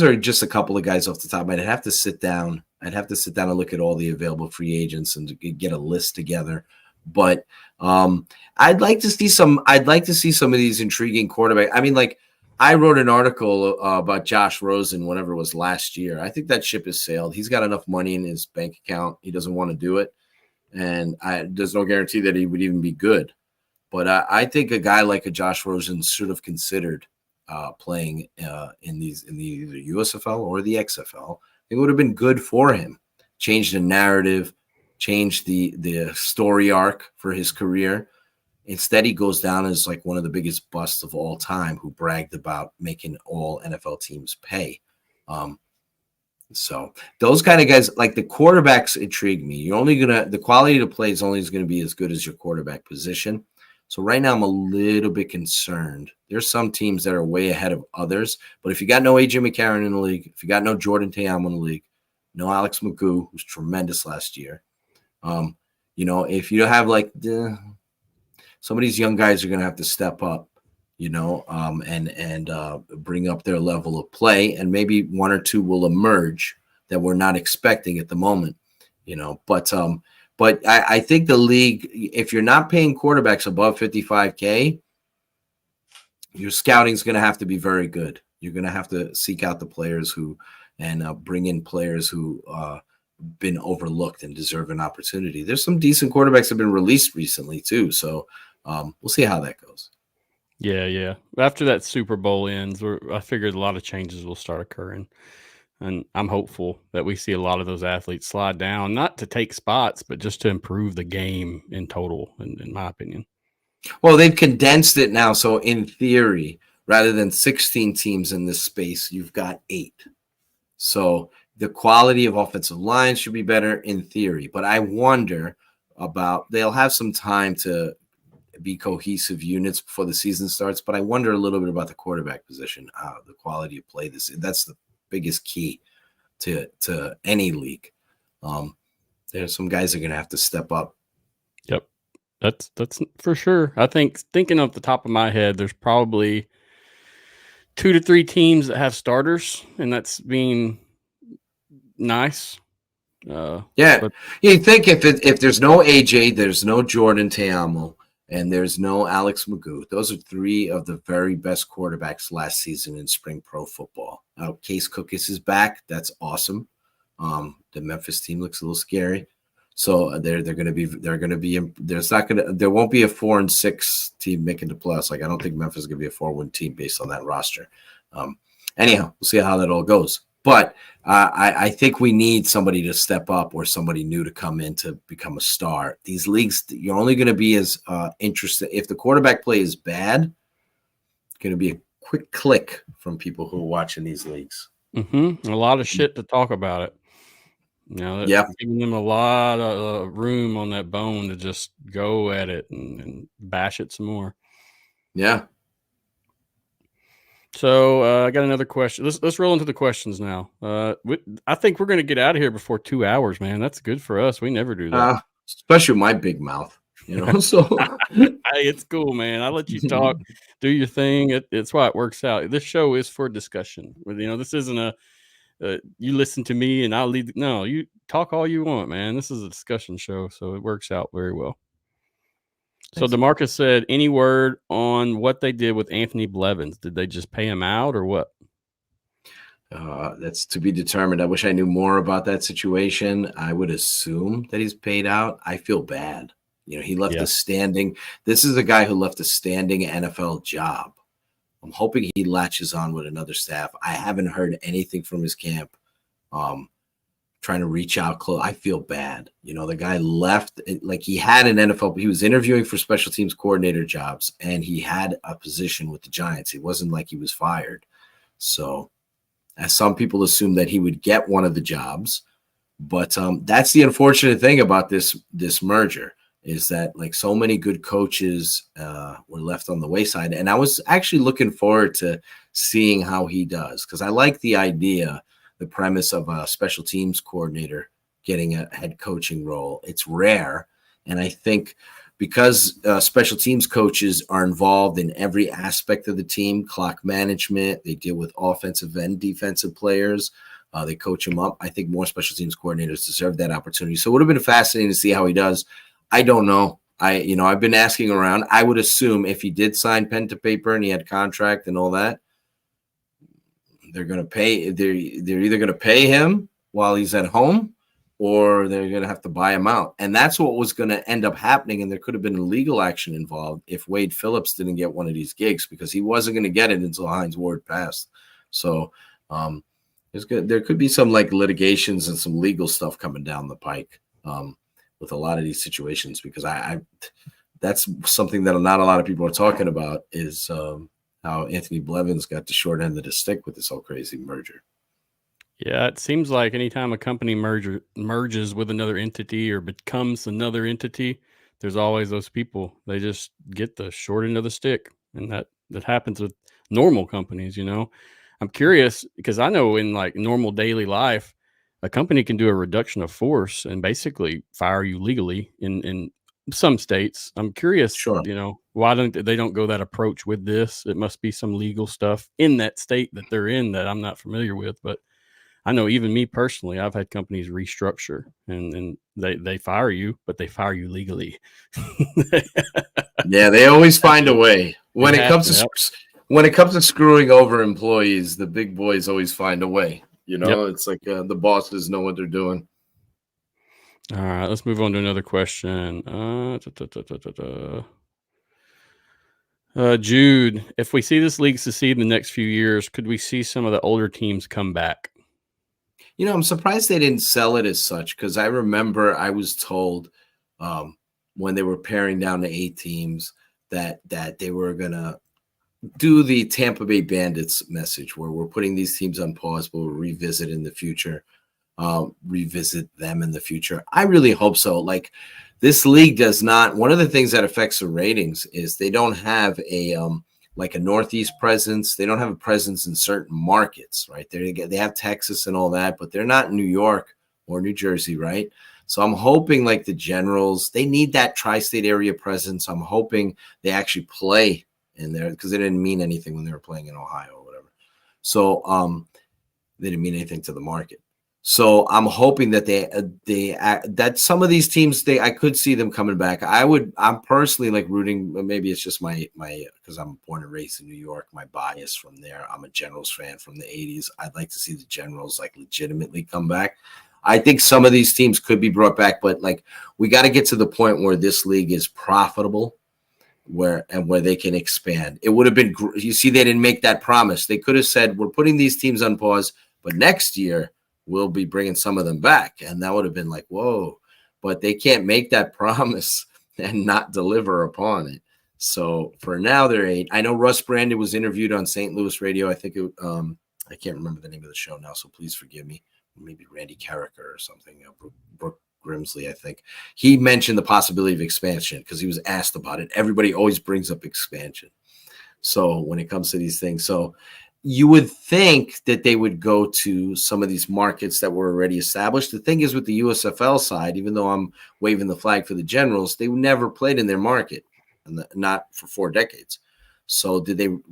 are just a couple of guys off the top of my head. I'd have to sit down and look at all the available free agents and get a list together. But I'd like to see some of these intriguing quarterbacks. I mean, like I wrote an article about Josh Rosen whenever it was last year. I think that ship has sailed. He's got enough money in his bank account. He doesn't want to do it. And there's no guarantee that he would even be good. But I think a guy like a Josh Rosen should have considered playing in the either USFL or the XFL. It would have been good for him. Change the narrative, change the story arc for his career. Instead, he goes down as like one of the biggest busts of all time who bragged about making all NFL teams pay. So those kind of guys, like the quarterbacks, intrigue me. The quality of the play is only going to be as good as your quarterback position. So right now I'm a little bit concerned. There's some teams that are way ahead of others, but if you got no A.J. McCarron in the league, if you got no Jordan Te'amo in the league, no Alex McGough, who's tremendous last year, if you don't have like some of these young guys are going to have to step up, and bring up their level of play, and maybe one or two will emerge that we're not expecting at the moment, But I think the league, if you're not paying quarterbacks above $55K, your scouting is going to have to be very good. You're going to have to seek out the players and bring in players who been overlooked and deserve an opportunity. There's some decent quarterbacks that have been released recently too. So we'll see how that goes. Yeah. After that Super Bowl ends, I figured a lot of changes will start occurring. And I'm hopeful that we see a lot of those athletes slide down, not to take spots, but just to improve the game in total, in my opinion. Well, they've condensed it now. So in theory, rather than 16 teams in this space, you've got 8. So the quality of offensive lines should be better in theory. But I wonder about, they'll have some time to be cohesive units before the season starts. But I wonder a little bit about the quarterback position, the quality of play. That's the biggest key to any league. There's some guys that are going to have to step up. Yep. That's for sure. I think, thinking off the top of my head, there's probably 2 to 3 teams that have starters, and that's being nice. But you think if there's no AJ, there's no Jordan Teamo, and there's no Alex Magoo. Those are 3 of the very best quarterbacks last season in spring pro football. Now, Case Cookis is back. That's awesome. The Memphis team looks a little scary. So there won't be a 4-6 team making the playoffs. Like, I don't think Memphis is going to be a 4-win team based on that roster. Anyhow, we'll see how that all goes. But I think we need somebody to step up or somebody new to come in to become a star. These leagues, you're only going to be as interested. If the quarterback play is bad, it's going to be a quick click from people who are watching these leagues. Mm-hmm. A lot of shit to talk about it. Giving them a lot of room on that bone to just go at it and bash it some more. Yeah. So I got another question. Let's roll into the questions now. I think we're going to get out of here before 2 hours, man. That's good for us. We never do that. Especially with my big mouth, So hey, it's cool, man. I let you talk, do your thing. It's why it works out. This show is for discussion. This isn't you listen to me and I'll lead. No, you talk all you want, man. This is a discussion show, so it works out very well. So DeMarcus said, any word on what they did with Anthony Blevins? Did they just pay him out or what? That's to be determined. I wish I knew more about that situation. I would assume that he's paid out. I feel bad. He left a standing. This is a guy who left a standing NFL job. I'm hoping he latches on with another staff. I haven't heard anything from his camp. Trying to reach out close. I feel bad. The guy left, like, he had an NFL. He was interviewing for special teams coordinator jobs, and he had a position with the Giants. It wasn't like he was fired. So, as some people assume that he would get one of the jobs, but that's the unfortunate thing about this merger, is that, like, so many good coaches were left on the wayside. And I was actually looking forward to seeing how he does, because I like the idea, the premise of a special teams coordinator getting a head coaching role. It's rare. And I think because special teams coaches are involved in every aspect of the team, clock management, they deal with offensive and defensive players, they coach them up. I think more special teams coordinators deserve that opportunity. So it would have been fascinating to see how he does. I don't know. I've been asking around. I would assume if he did sign pen to paper and he had contract and all that, they're going to pay. They're either going to pay him while he's at home, or they're going to have to buy him out. And that's what was going to end up happening. And there could have been a legal action involved if Wade Phillips didn't get one of these gigs, because he wasn't going to get it until Hines Ward passed. So there could be some, like, litigations and some legal stuff coming down the pike with a lot of these situations, because I that's something that not a lot of people are talking about, is how Anthony Blevins got the short end of the stick with this whole crazy merger. Yeah, it seems like anytime a company merges with another entity or becomes another entity, there's always those people. They just get the short end of the stick, and that happens with normal companies. I'm curious, because I know in, like, normal daily life, a company can do a reduction of force and basically fire you legally in some states. I'm curious, Sure. Why they don't go that approach with this? It must be some legal stuff in that state that they're in that I'm not familiar with. But I know, even me personally, I've had companies restructure and they fire you, but they fire you legally. Yeah, they always find a way. When it comes to screwing over employees, the big boys always find a way. It's like the bosses know what they're doing. All right, let's move on to another question. Jude, if we see this league succeed in the next few years, could we see some of the older teams come back? I'm surprised they didn't sell it as such, because I remember I was told when they were paring down to 8 teams that they were gonna do the Tampa Bay Bandits message, where we're putting these teams on pause, but we'll revisit in the future. Revisit them in the future. I really hope so. Like, this league does not. One of the things that affects the ratings is they don't have a like a Northeast presence. They don't have a presence in certain markets, right? They have Texas and all that, but they're not in New York or New Jersey, right? So I'm hoping, like the Generals, they need that tri-state area presence. I'm hoping they actually play in there, because they didn't mean anything when they were playing in Ohio or whatever. So they didn't mean anything to the market. So I'm hoping that that some of these teams, I could see them coming back. I'm personally like rooting. Maybe it's just my because I'm born and raised in New York, my bias from there. I'm a Generals fan from the 80s. I'd like to see the Generals like legitimately come back. I think some of these teams could be brought back, but like, we got to get to the point where this league is profitable, where they can expand. It would have been, you see, they didn't make that promise. They could have said, we're putting these teams on pause, but next year we'll be bringing some of them back. And that would have been like, whoa, but they can't make that promise and not deliver upon it. So for now, they're 8. I know Russ Brandon was interviewed on St. Louis radio. I think I can't remember the name of the show now, so please forgive me. Maybe Randy Carricker or something. Brooke Grimsley, I think. He mentioned the possibility of expansion because he was asked about it. Everybody always brings up expansion. So when it comes to these things, so you would think that they would go to some of these markets that were already established. The thing is, with the USFL side, even though I'm waving the flag for the Generals, they never played in their market, not for 4 decades. So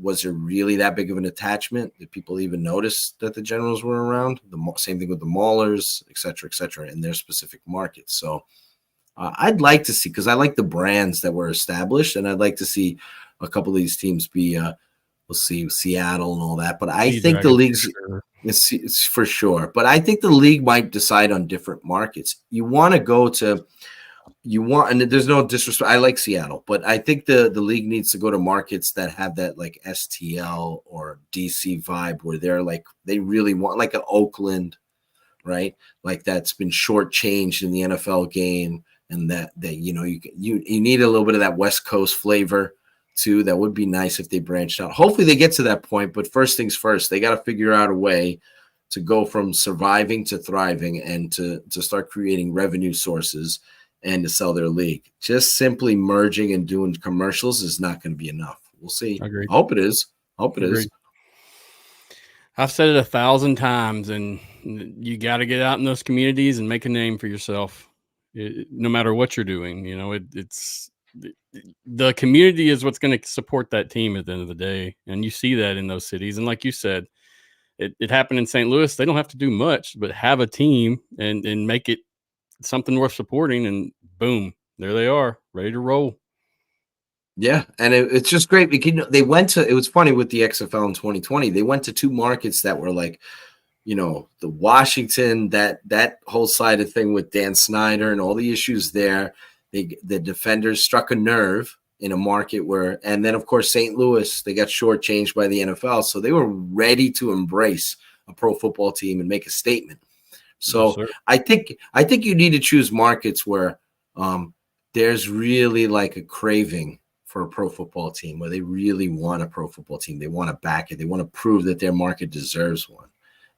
was there really that big of an attachment? Did people even notice that the Generals were around? The same thing with the Maulers, et cetera, in their specific markets. So I'd like to see, because I like the brands that were established, and I'd like to see a couple of these teams be, we'll see, Seattle and all that. But I think the league's it's for sure. But I think the league might decide on different markets. You want to go to. And there's no disrespect. I like Seattle, but I think the league needs to go to markets that have that like STL or DC vibe, where they're like, they really want, like an Oakland, right? Like, that's been shortchanged in the NFL game, and that you need a little bit of that West Coast flavor too. That would be nice if they branched out. Hopefully they get to that point, but first things first, they got to figure out a way to go from surviving to thriving, and to start creating revenue sources, and to sell their league. Just simply merging and doing commercials is not going to be enough. We'll see. Agreed. I hope it is. I've said it 1,000 times, and you got to get out in those communities and make a name for yourself. No matter what you're doing, it's the community is what's going to support that team at the end of the day. And you see that in those cities. And like you said, it happened in St. Louis. They don't have to do much, but have a team and make it something worth supporting, and boom, there they are, ready to roll. Yeah, and it's just great because they went to. It was funny with the XFL in 2020. They went to 2 markets that were like, the Washington, that whole side of thing with Dan Snyder and all the issues there. The Defenders struck a nerve in a market where, and then of course St. Louis, they got shortchanged by the NFL, so they were ready to embrace a pro football team and make a statement. So yes, I think you need to choose markets where there's really like a craving for a pro football team, where they really want a pro football team. They want to back it. They want to prove that their market deserves one.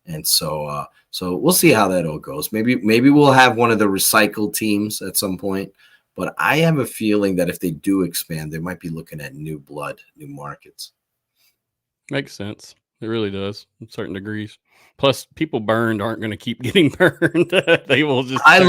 And so we'll see how that all goes. Maybe we'll have one of the recycled teams at some point. But I have a feeling that if they do expand, they might be looking at new blood, new markets. Makes sense. It really does, in certain degrees. Plus, people burned aren't going to keep getting burned. They will just. I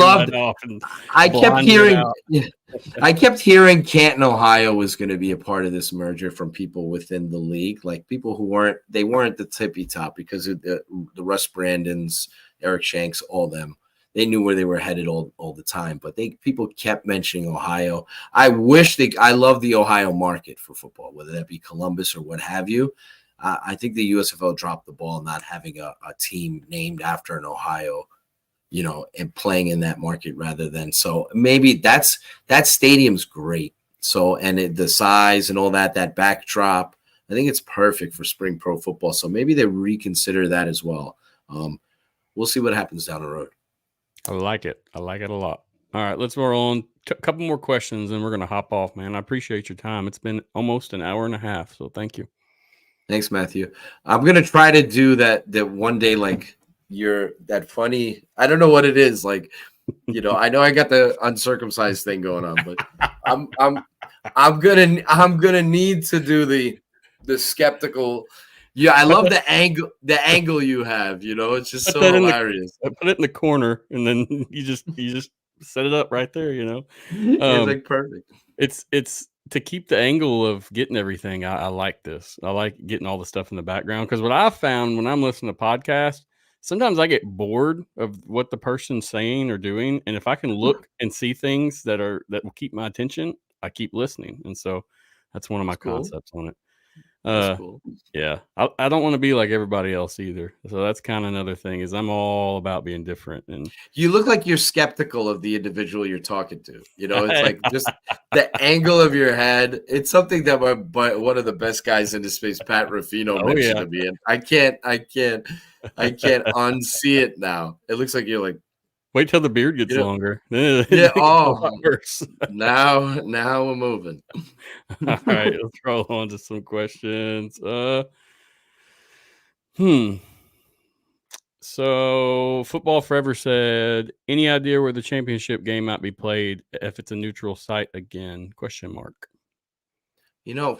kept hearing Canton, Ohio was going to be a part of this merger from people within the league, like people who weren't the tippy top, because of the Russ Brandons, Eric Shanks, all them. They knew where they were headed all the time, but people kept mentioning Ohio. I love the Ohio market for football, whether that be Columbus or what have you. I think the USFL dropped the ball not having a team named after an Ohio, and playing in that market rather than. So maybe that stadium's great. So, and the size and all that backdrop, I think it's perfect for spring pro football. So maybe they reconsider that as well. we'll see what happens down the road. I like it. I like it a lot. All right, let's roll on. A couple more questions, and we're going to hop off, man. I appreciate your time. It's been almost an hour and a half, so thank you. Thanks, Matthew. I'm gonna try to do that one day, like you're that funny. I don't know what it is, like I know I got the uncircumcised thing going on, but I'm gonna need to do the skeptical. Yeah, I love the angle you have. It's just so hilarious. Put it in the corner, and then you just set it up right there. It's like perfect. It's to keep the angle of getting everything. I like this. I like getting all the stuff in the background, because what I found when I'm listening to podcasts, sometimes I get bored of what the person's saying or doing, and if I can look and see things that will keep my attention, I keep listening. And so that's one of my concepts on it. That's cool. Yeah, I don't want to be like everybody else either. So that's kind of another thing, is I'm all about being different. And you look like you're skeptical of the individual you're talking to. It's like just the angle of your head. It's something that one of the best guys in the space, Pat Ruffino, mentioned to me, and I can't unsee it now. It looks like you're like, wait till the beard gets longer. Yeah. Oh, worse. Now we're moving. All right, let's roll on to some questions. So Football Forever said, any idea where the championship game might be played if it's a neutral site again? ? For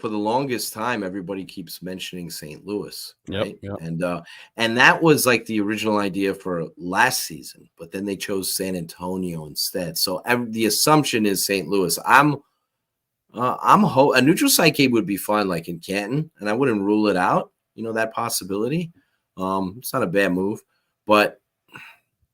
the longest time, everybody keeps mentioning St. Louis, right? Yep. And that was like the original idea for last season, but then they chose San Antonio instead. So the assumption is St. Louis. a neutral site game would be fun, like in Canton, and I wouldn't rule it out. That possibility. It's not a bad move, but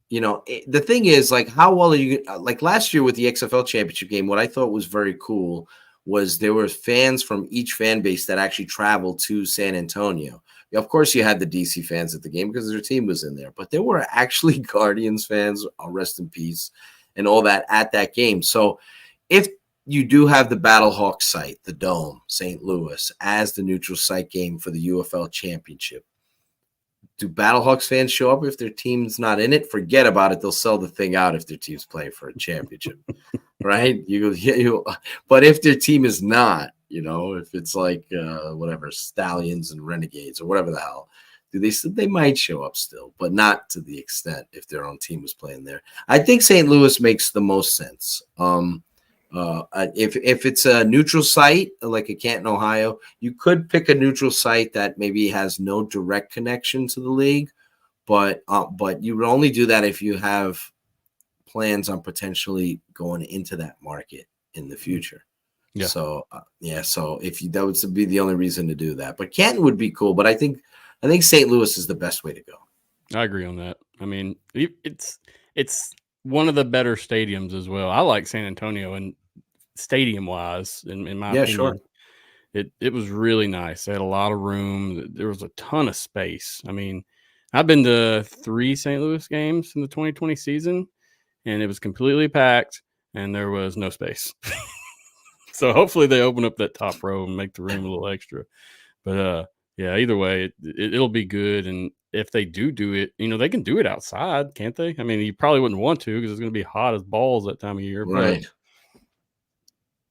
the thing is, like, how well are you? Like last year with the XFL championship game, what I thought was very cool was there were fans from each fan base that actually traveled to San Antonio. Of course, you had the DC fans at the game because their team was in there, but there were actually Guardians fans, rest in peace, and all that at that game. So if you do have the Battlehawk site, the Dome, St. Louis, as the neutral site game for the UFL championship, do Battlehawks fans show up if their team's not in it? Forget about it. They'll sell the thing out if their team's playing for a championship, right? But if their team is not, if it's like whatever, Stallions and Renegades or whatever the hell, they might show up still, but not to the extent if their own team was playing there. I think St. Louis makes the most sense. If it's a neutral site like a Canton, Ohio, you could pick a neutral site that maybe has no direct connection to the league, but you would only do that if you have plans on potentially going into that market in the future. Yeah. So that would be the only reason to do that. But Canton would be cool. But I think St. Louis is the best way to go. I agree on that. I mean, it's one of the better stadiums as well. I like San Antonio, and stadium wise, in my opinion, sure. It was really nice. They had a lot of room. There was a ton of space. I mean, I've been to 3 St. Louis games in the 2020 season, and it was completely packed, and there was no space. So hopefully they open up that top row and make the room a little extra. But yeah, either way, it'll be good. And if they do it, they can do it outside, can't they? I mean, you probably wouldn't want to because it's going to be hot as balls that time of year. Right.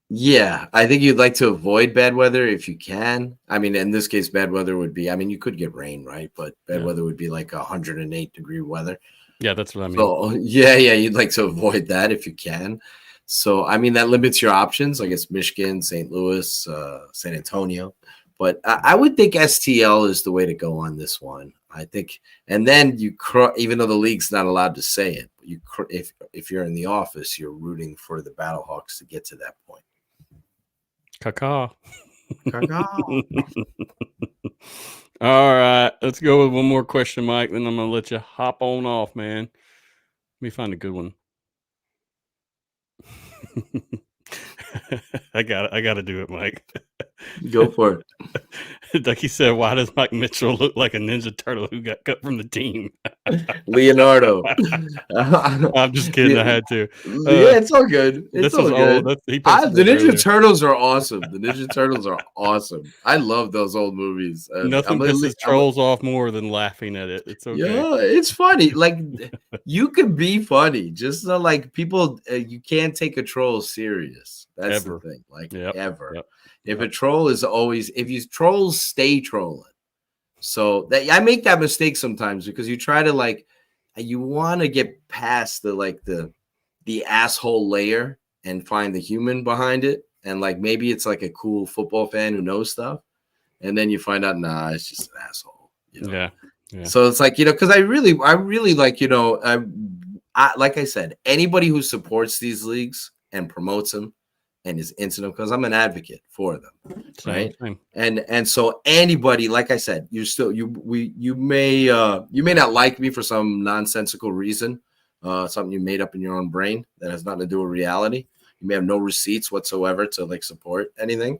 Yeah, I think you'd like to avoid bad weather if you can. I mean, in this case, bad weather would be, you could get rain, right? But bad weather would be like 108-degree weather. Yeah, that's what I mean. So, yeah, you'd like to avoid that if you can. So, I mean, that limits your options. I guess Michigan, St. Louis, San Antonio. But I would think STL is the way to go on this one. I think, and then even though the league's not allowed to say it, if you're in the office, you're rooting for the Battlehawks to get to that point. Caca. All right, let's go with one more question, Mike. Then I'm gonna let you hop on off, man. Let me find a good one. I got to do it, Mike. Go for it. like he said, why does Mike Mitchell look like a Ninja Turtle who got cut from the team? Leonardo. I'm just kidding. I had to. Yeah, it's all good. It's This all was good. old. He posted The that Ninja earlier. Turtles are awesome. The Ninja Turtles are awesome. I love those old movies. Nothing pisses trolls off more than laughing at it. It's okay. Yeah, it's funny. Like you can be funny, just like people. You can't take a troll serious. That's the thing. Like ever. If a troll is always, if you trolls stay trolling. So that I make that mistake sometimes because you try to like, you want to get past the asshole layer and find the human behind it. And like, maybe it's like a cool football fan who knows stuff. And then you find out, nah, it's just an asshole. You know? Yeah. So it's like, because I really like, I like I said, anybody who supports these leagues and promotes them and is into them, because I'm an advocate for them, right? And so anybody, like I said, you may not like me for some nonsensical reason, something you made up in your own brain that has nothing to do with reality. You may have no receipts whatsoever to like support anything,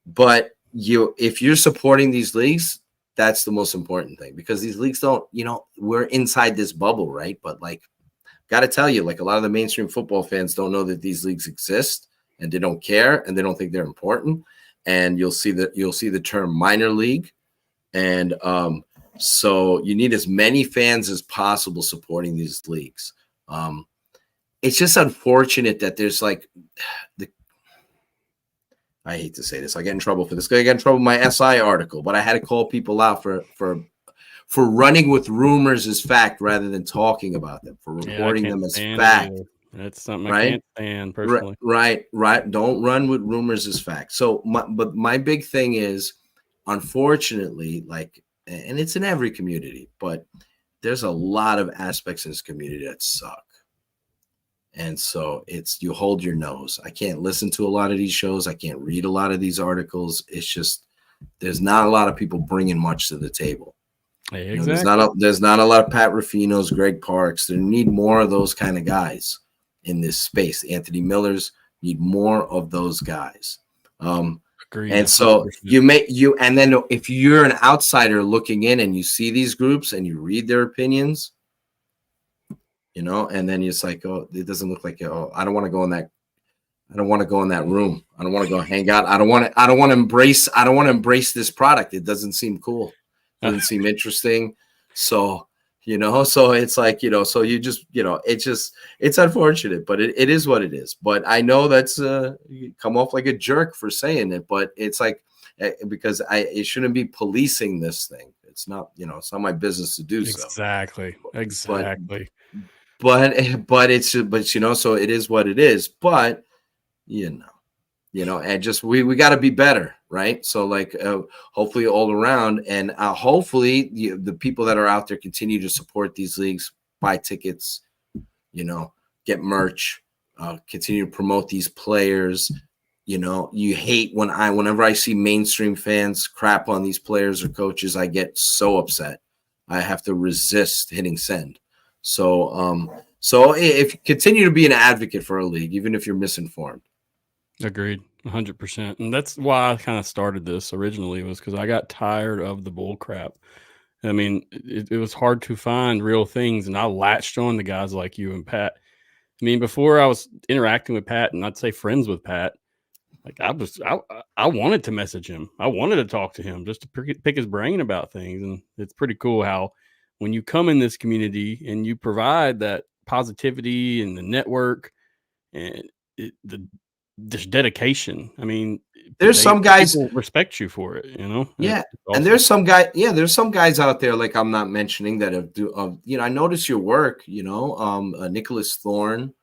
but if you're supporting these leagues, that's the most important thing, because these leagues don't, we're inside this bubble, right? But like, got to tell you, like a lot of the mainstream football fans don't know that these leagues exist, and they don't care, and they don't think they're important. And you'll see the term minor league. And so you need as many fans as possible supporting these leagues. It's just unfortunate that there's like I hate to say this. I get in trouble for this. I get in trouble with my SI article, but I had to call people out for running with rumors as fact rather than talking about them, for reporting them as fact. That's something I can't stand personally. Right. Don't run with rumors as fact. So, but my big thing is, unfortunately, like, and it's in every community, but there's a lot of aspects in this community that suck. And so you hold your nose. I can't listen to a lot of these shows. I can't read a lot of these articles. It's just, there's not a lot of people bringing much to the table. Exactly. There's not a lot of Pat Ruffinos, Greg Parks. There need more of those kind of guys in this space. Anthony Millers, need more of those guys. Agreed. And so and then if you're an outsider looking in and you see these groups and you read their opinions, and then it's like, oh, it doesn't look like, oh, I don't want to go in that. I don't want to go in that room. I don't want to go hang out. I don't want to embrace this product. It doesn't seem cool. It doesn't seem interesting. So, so it's like, so you just, it's unfortunate, but it is what it is. But I know that's you come off like a jerk for saying it, but it's like, because it shouldn't be policing this thing. It's not, it's not my business to do so. Exactly. But so it is what it is. But, and just, we got to be better. Right. So like, hopefully all around, and hopefully the people that are out there continue to support these leagues, buy tickets, get merch, continue to promote these players. You hate whenever I see mainstream fans crap on these players or coaches, I get so upset. I have to resist hitting send. So if you continue to be an advocate for a league, even if you're misinformed. Agreed, 100%. And that's why I kind of started this originally, was because I got tired of the bull crap. I mean, it was hard to find real things, and I latched on to guys like you and Pat. I mean, before I was interacting with Pat, and I'd say friends with Pat, like I wanted to message him. I wanted to talk to him just to pick his brain about things. And it's pretty cool how when you come in this community and you provide that positivity and the network and this dedication. I mean, there's some guys respect you for it, Yeah. Awesome. And there's some guys out there, like I'm not mentioning, that I notice your work, Nicholas Thorne.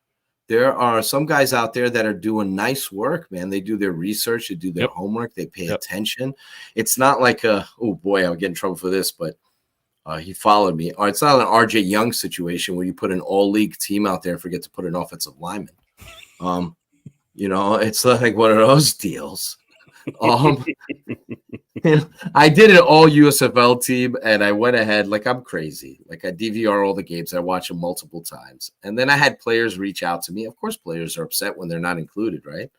There are some guys out there that are doing nice work, man. They do their research, they do their homework, they pay attention. It's not like oh boy, I'll get in trouble for this, but he followed me. Or it's not an RJ Young situation where you put an all-league team out there and forget to put an offensive lineman. It's like one of those deals. I did an all USFL team, and I went ahead like I'm crazy. Like I DVR all the games. I watch them multiple times. And then I had players reach out to me. Of course, players are upset when they're not included, right?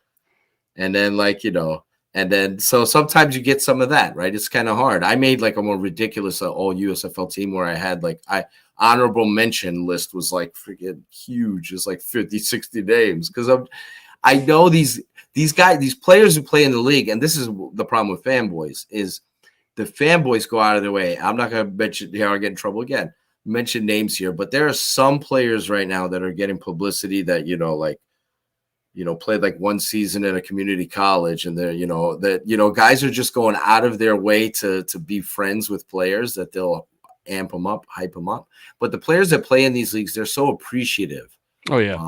And then and And then, so sometimes you get some of that, right? It's kind of hard. I made like a more ridiculous all USFL team where I had like, honorable mention list was like freaking huge. It's like 50, 60 names. Cause I know these guys, these players who play in the league. And this is the problem with fanboys is the fanboys go out of their way. I'm not going to mention here. I'll get in trouble again. Mention names here, but there are some players right now that are getting publicity that, played like one season at a community college, and they're, guys are just going out of their way to be friends with players that they'll amp them up, hype them up. But the players that play in these leagues, they're so appreciative. Oh yeah.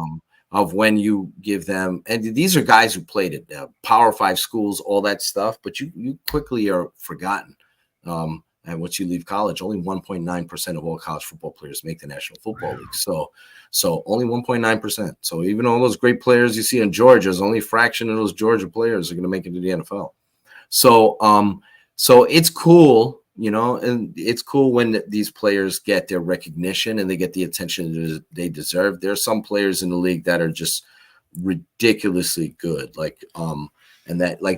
Of when you give them, and these are guys who played at Power 5 schools, all that stuff, but you quickly are forgotten. And once you leave college, only 1.9% of all college football players make the National Football League. So only 1.9%. So even all those great players you see in Georgia, there's only a fraction of those Georgia players are going to make it to the NFL. So it's cool, and it's cool when these players get their recognition and they get the attention they deserve. There are some players in the league that are just ridiculously good, like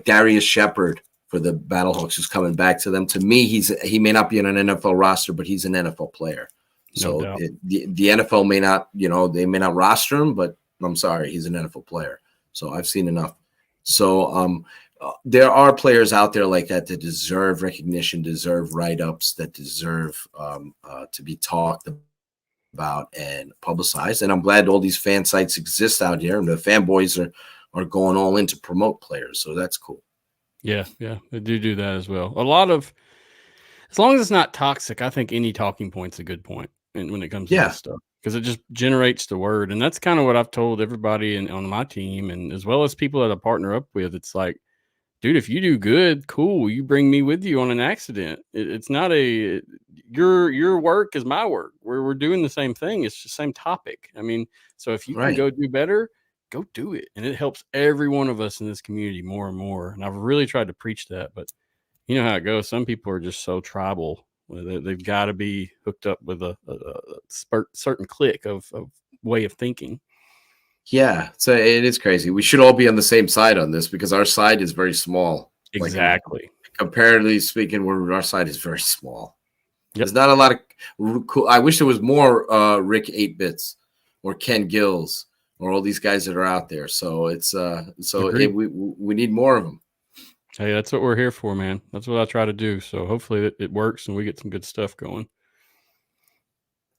Darius Shepard for the Battlehawks, who's coming back to them. To me, he may not be on an NFL roster, but he's an NFL player. So the NFL may not, they may not roster him, but I'm sorry, he's an NFL player. So I've seen enough. So there are players out there like that deserve recognition, deserve write-ups, that deserve to be talked about and publicized. And I'm glad all these fan sites exist out here, and the fanboys are going all in to promote players. So that's cool. Yeah, they do that as well. A lot of, as long as it's not toxic, I think any talking point's a good point. And when it comes to this stuff, because it just generates the word, and that's kind of what I've told everybody on my team, and as well as people that I partner up with. It's like, dude, if you do good, cool. You bring me with you on an accident. It's not your work is my work. We're doing the same thing. It's the same topic. I mean, so if you can go do better, go do it. And it helps every one of us in this community more and more. And I've really tried to preach that, but you know how it goes. Some people are just so tribal. They've got to be hooked up with a certain clique of way of thinking. Yeah, so it is crazy. We should all be on the same side on this because our side is very small. Exactly. Like, comparatively speaking, our side is very small. Yep. There's not a lot of cool. I wish there was more Rick 8-Bits or Ken Gills or all these guys that are out there. So it's we need more of them. Hey, that's what we're here for, man. That's what I try to do. So hopefully it works and we get some good stuff going.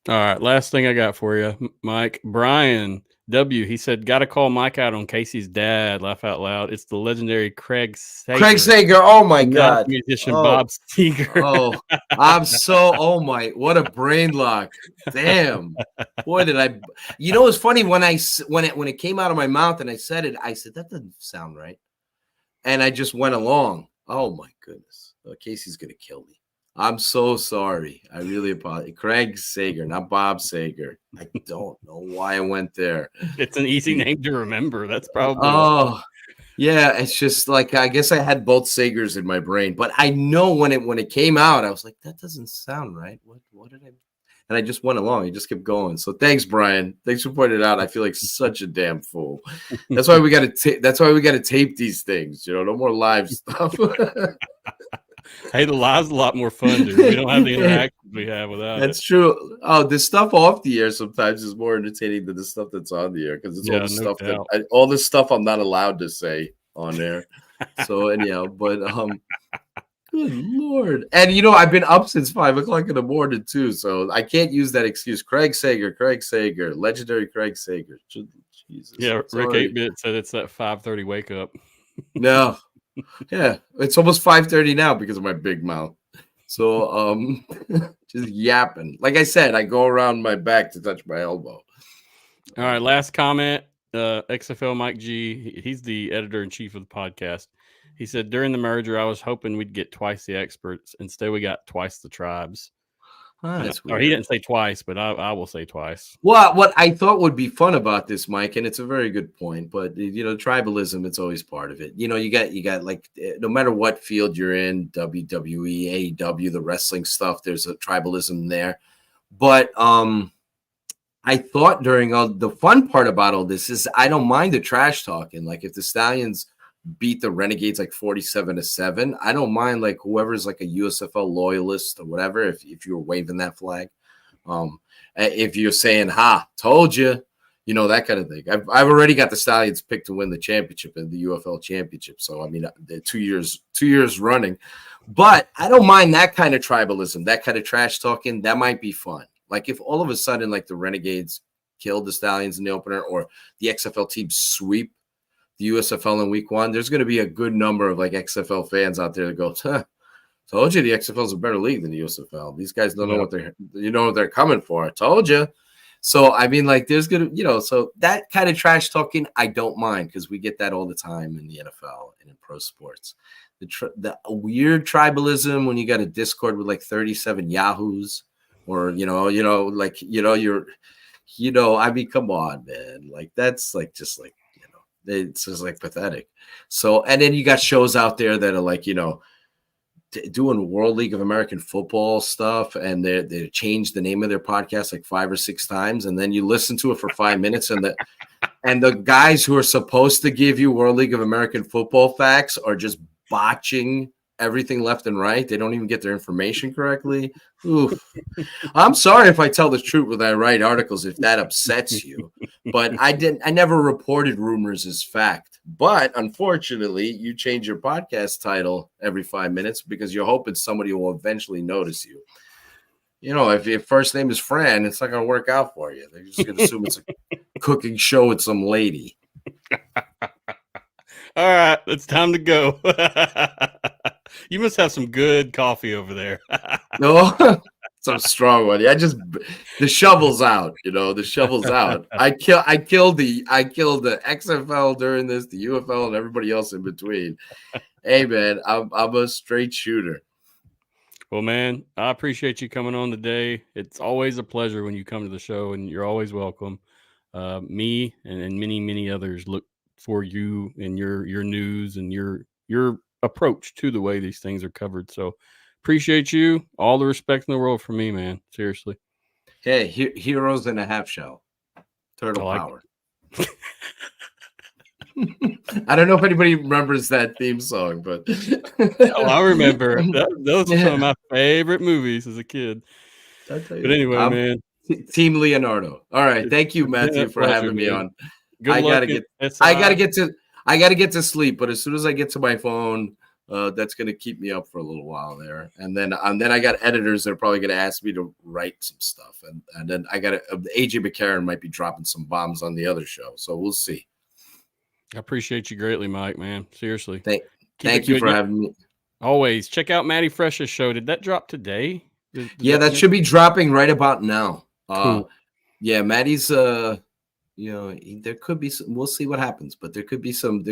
All right, last thing I got for you, Mike. Brian W. He said, got to call Mike out on Casey's dad. Laugh out loud. It's the legendary Craig Sager. Craig Sager. Oh my God. Musician Bob Seger. What a brain lock. Damn. Boy, did I. It's funny when it came out of my mouth and I said it, I said, that doesn't sound right. And I just went along. Oh my goodness. Casey's going to kill me. I'm so sorry. I really apologize. Craig Sager, not Bob Sager. I don't know why I went there. It's an easy name to remember. That's probably. Oh, yeah. It's just like, I guess I had both Sagers in my brain, but I know when it came out, I was like, that doesn't sound right. What did I? And I just went along. I just kept going. So thanks, Brian. Thanks for pointing it out. I feel like such a damn fool. That's why we got to tape these things. No more live stuff. Hey, the live's a lot more fun, dude. We don't have the interactions we have without That's true. Oh, the stuff off the air sometimes is more entertaining than the stuff that's on the air because it's all the stuff I'm not allowed to say on air. So anyhow, but good Lord. And I've been up since 5 o'clock in the morning too, so I can't use that excuse. Craig Sager, legendary Craig Sager. Jesus. Yeah, Rick 8-Bit said it's that 5:30 wake up. No. Yeah, it's almost 5:30 now because of my big mouth. So just yapping. Like I said, I go around my back to touch my elbow. All right, last comment. XFL Mike G, he's the editor-in-chief of the podcast. He said, during the merger, I was hoping we'd get twice the experts. Instead, we got twice the tribes. That's weird. Or he didn't say twice, but I will say twice. Well, what I thought would be fun about this, Mike, and it's a very good point, but tribalism, it's always part of it. You got like, no matter what field you're in, WWE, AEW, the wrestling stuff, there's a tribalism there. But I thought during the fun part about all this is I don't mind the trash talking. Like if the Stallions beat the Renegades like 47-7. I don't mind like whoever's like a USFL loyalist or whatever, if you're waving that flag. If you're saying, "Ha, told you," that kind of thing. I've already got the Stallions picked to win the championship and the UFL championship. So I mean, they're 2 years running. But I don't mind that kind of tribalism, that kind of trash talking. That might be fun. Like if all of a sudden, like the Renegades killed the Stallions in the opener, or the XFL team sweep the USFL in week 1, there's going to be a good number of like XFL fans out there that go, told you the XFL is a better league than the USFL. These guys don't know what they're coming for. I told you. So, I mean, like there's going to, so that kind of trash talking, I don't mind because we get that all the time in the NFL and in pro sports. The weird tribalism when you got a Discord with like 37 Yahoos or, I mean, come on, man. Like that's like, just like, it's just like pathetic. So, and then you got shows out there that are like, doing World League of American Football stuff, and they change the name of their podcast like 5 or 6 times, and then you listen to it for 5 minutes, and the guys who are supposed to give you World League of American Football facts are just botching everything left and right. They don't even get their information correctly. Oof. I'm sorry if I tell the truth when I write articles, if that upsets you, but I never reported rumors as fact. But unfortunately, you change your podcast title every 5 minutes because you're hoping somebody will eventually notice you. If your first name is Fran, it's not going to work out for you. They're just going to assume it's a cooking show with some lady. All right, it's time to go. You must have some good coffee over there. No, some strong one. The shovel's out. The shovel's out. I killed the XFL during this, the UFL, and everybody else in between. Hey, man, I'm a straight shooter. Well, man, I appreciate you coming on today. It's always a pleasure when you come to the show, and you're always welcome. Me and many, many others look for you and your news and your approach to the way these things are covered. So appreciate you. All the respect in the world for me, man. Seriously. Hey, heroes in a half shell. Turtle power. I don't know if anybody remembers that theme song, but I remember. Those are some of my favorite movies as a kid. But anyway, man. Team Leonardo. All right. Thank you, Matthew, for having me on. Good luck. I gotta get to sleep, but as soon as I get to my phone, that's gonna keep me up for a little while there. And then I got editors that are probably gonna ask me to write some stuff, and then I got AJ McCarron might be dropping some bombs on the other show, so we'll see. I appreciate you greatly, Mike. Man, seriously. Thank you for having me. Always check out Matty Fresh's show. Did that drop today? That should be dropping right about now. Cool. Yeah, Matty's. There could be some, we'll see what happens, but there could be some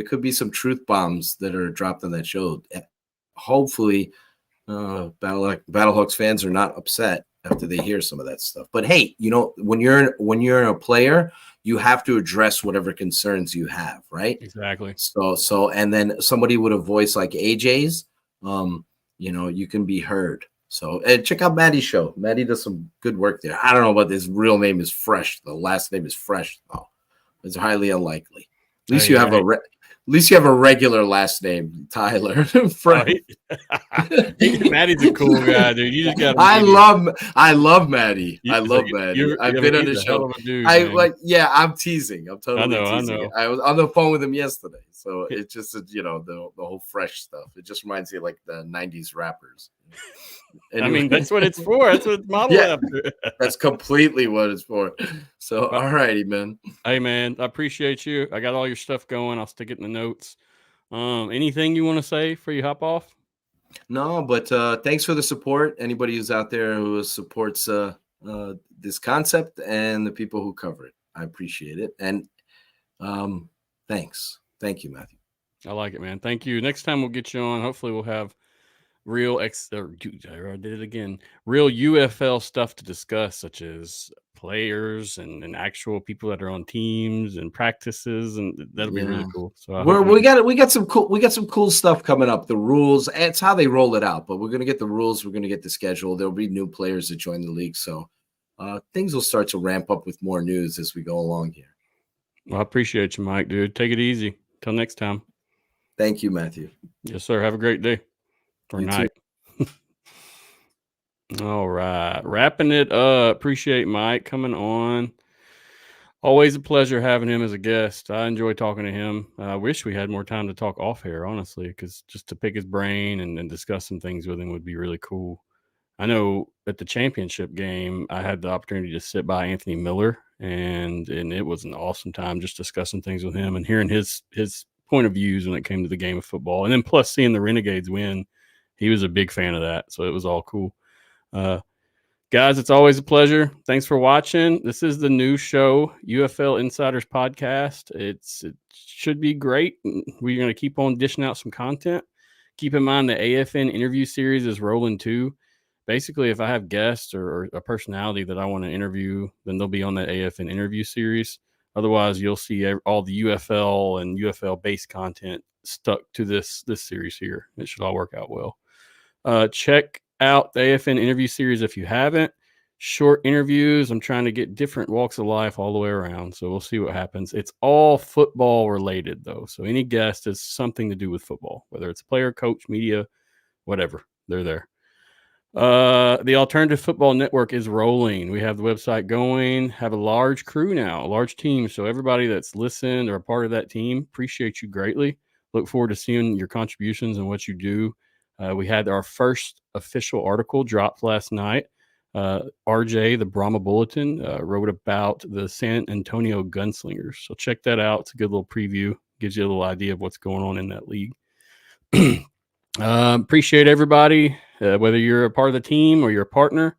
truth bombs that are dropped on that show. Hopefully, Battlehawks fans are not upset after they hear some of that stuff. But hey, when you're a player, you have to address whatever concerns you have, right? Exactly. So, and then somebody with a voice like AJ's, you can be heard. So check out Matty's show. Matty does some good work there. I don't know, but his real name is Fresh. The last name is Fresh, though. It's highly unlikely. At least you have a regular last name, Tyler. Right. Matty's a cool guy, dude. You just got. I love Matty. I love Matty. I've been on the show. Dude, I'm teasing. I'm totally teasing. I know. I was on the phone with him yesterday, so it's just the whole Fresh stuff. It just reminds me of like the '90s rappers. Anyway. I mean, that's what it's for. That's what it's modeled after. That's completely what it's for. So, all righty, man. Hey, man, I appreciate you. I got all your stuff going. I'll stick it in the notes. Anything you want to say before you hop off? No, but thanks for the support. Anybody who's out there who supports this concept and the people who cover it, I appreciate it. And thanks. Thank you, Matthew. I like it, man. Thank you. Next time we'll get you on. Hopefully we'll have real UFL stuff to discuss, such as players and actual people that are on teams and practices, and that'll be really cool. So we got some cool stuff coming up. The rules, it's how they roll it out, but we're gonna get the rules, we're gonna get the schedule. There'll be new players that join the league, so things will start to ramp up with more news as we go along here. Well, I appreciate you, Mike, dude. Take it easy. Till next time. Thank you, Matthew. Yes, sir. Have a great day or night. All right. Wrapping it up. Appreciate Mike coming on. Always a pleasure having him as a guest. I enjoy talking to him. I wish we had more time to talk off air, honestly, because just to pick his brain and discuss some things with him would be really cool. I know at the championship game, I had the opportunity to sit by Anthony Miller, and it was an awesome time just discussing things with him and hearing his point of views when it came to the game of football. And then plus seeing the Renegades win, he was a big fan of that, so it was all cool. Guys, it's always a pleasure. Thanks for watching. This is the new show, UFL Insiders Podcast. It should be great. We're going to keep on dishing out some content. Keep in mind the AFN interview series is rolling too. Basically, if I have guests or a personality that I want to interview, then they'll be on that AFN interview series. Otherwise, you'll see all the UFL and UFL-based content stuck to this series here. It should all work out well. Check out the AFN interview series if you haven't. Short interviews. I'm trying to get different walks of life all the way around, so we'll see what happens. It's all football related, though, so any guest has something to do with football, whether it's a player, coach, media, whatever. They're there. The Alternative Football Network is rolling. We have the website going, have a large crew now, a large team. So everybody that's listened or a part of that team, appreciate you greatly. Look forward to seeing your contributions and what you do. We had our first official article dropped last night. RJ, the Brahma Bulletin, wrote about the San Antonio Gunslingers. So check that out. It's a good little preview. Gives you a little idea of what's going on in that league. Appreciate everybody, whether you're a part of the team or you're a partner.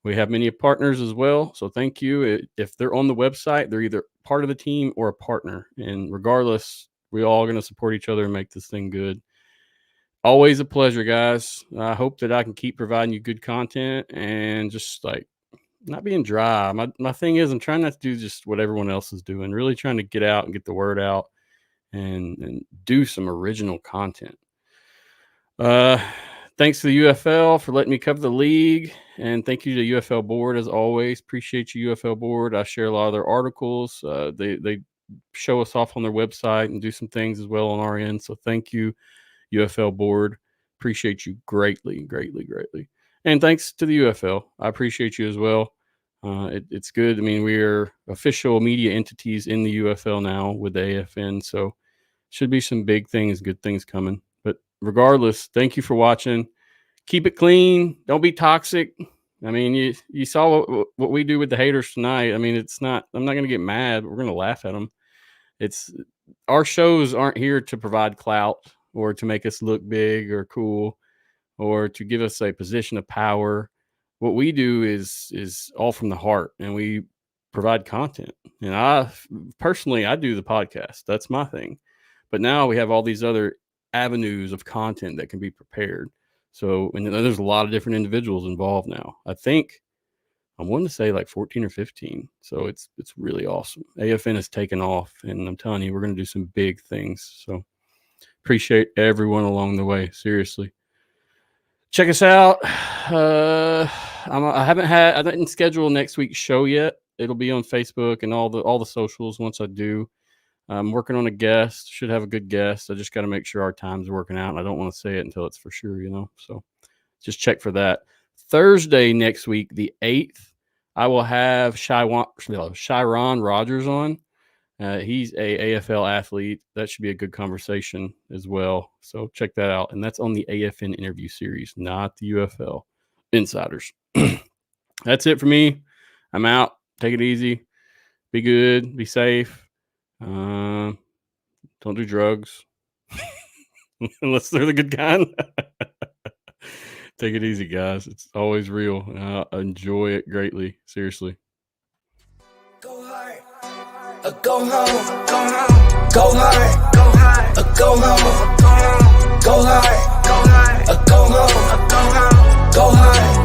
We have many partners as well, so thank you. If they're on the website, they're either part of the team or a partner, and regardless, we're all going to support each other and make this thing good. Always a pleasure, guys. I hope that I can keep providing you good content and just like not being dry. My thing is I'm trying not to do just what everyone else is doing, really trying to get out and get the word out and do some original content. Thanks to the UFL for letting me cover the league, and thank you to the UFL board as always. Appreciate you, UFL board. I share a lot of their articles. They show us off on their website and do some things as well on our end. So thank you, UFL board. Appreciate you greatly. And thanks to the UFL. I appreciate you as well. It's good. I mean, we're official media entities in the UFL now with the AFN, so should be some big things, good things coming. But regardless, thank you for watching. Keep it clean. Don't be toxic. I mean, you saw what we do with the haters tonight. I mean, I'm not going to get mad. We're going to laugh at them. Our shows aren't here to provide clout or to make us look big or cool or to give us a position of power. What we do is all from the heart, and we provide content. And I do the podcast. That's my thing. But now we have all these other avenues of content that can be prepared. So, and there's a lot of different individuals involved now. I think I'm wanting to say like 14 or 15. So it's really awesome. AFN has taken off, and I'm telling you, we're going to do some big things. So appreciate everyone along the way. Seriously. Check us out. I didn't schedule next week's show yet. It'll be on Facebook and all the socials once I do. I'm working on a guest. Should have a good guest. I just got to make sure our times are working out, and I don't want to say it until it's for sure, So just check for that. Thursday next week, the 8th, I will have Chiron Rogers on. He's a AFL athlete. That should be a good conversation as well. So check that out. And that's on the AFN interview series, not the UFL Insiders. That's it for me. I'm out. Take it easy. Be good. Be safe. Don't do drugs unless they're the good kind. Take it easy, guys. It's always real. I enjoy it greatly. Seriously. Go hard, go home, go hard, go hard, go home, go hard, go home, go hard.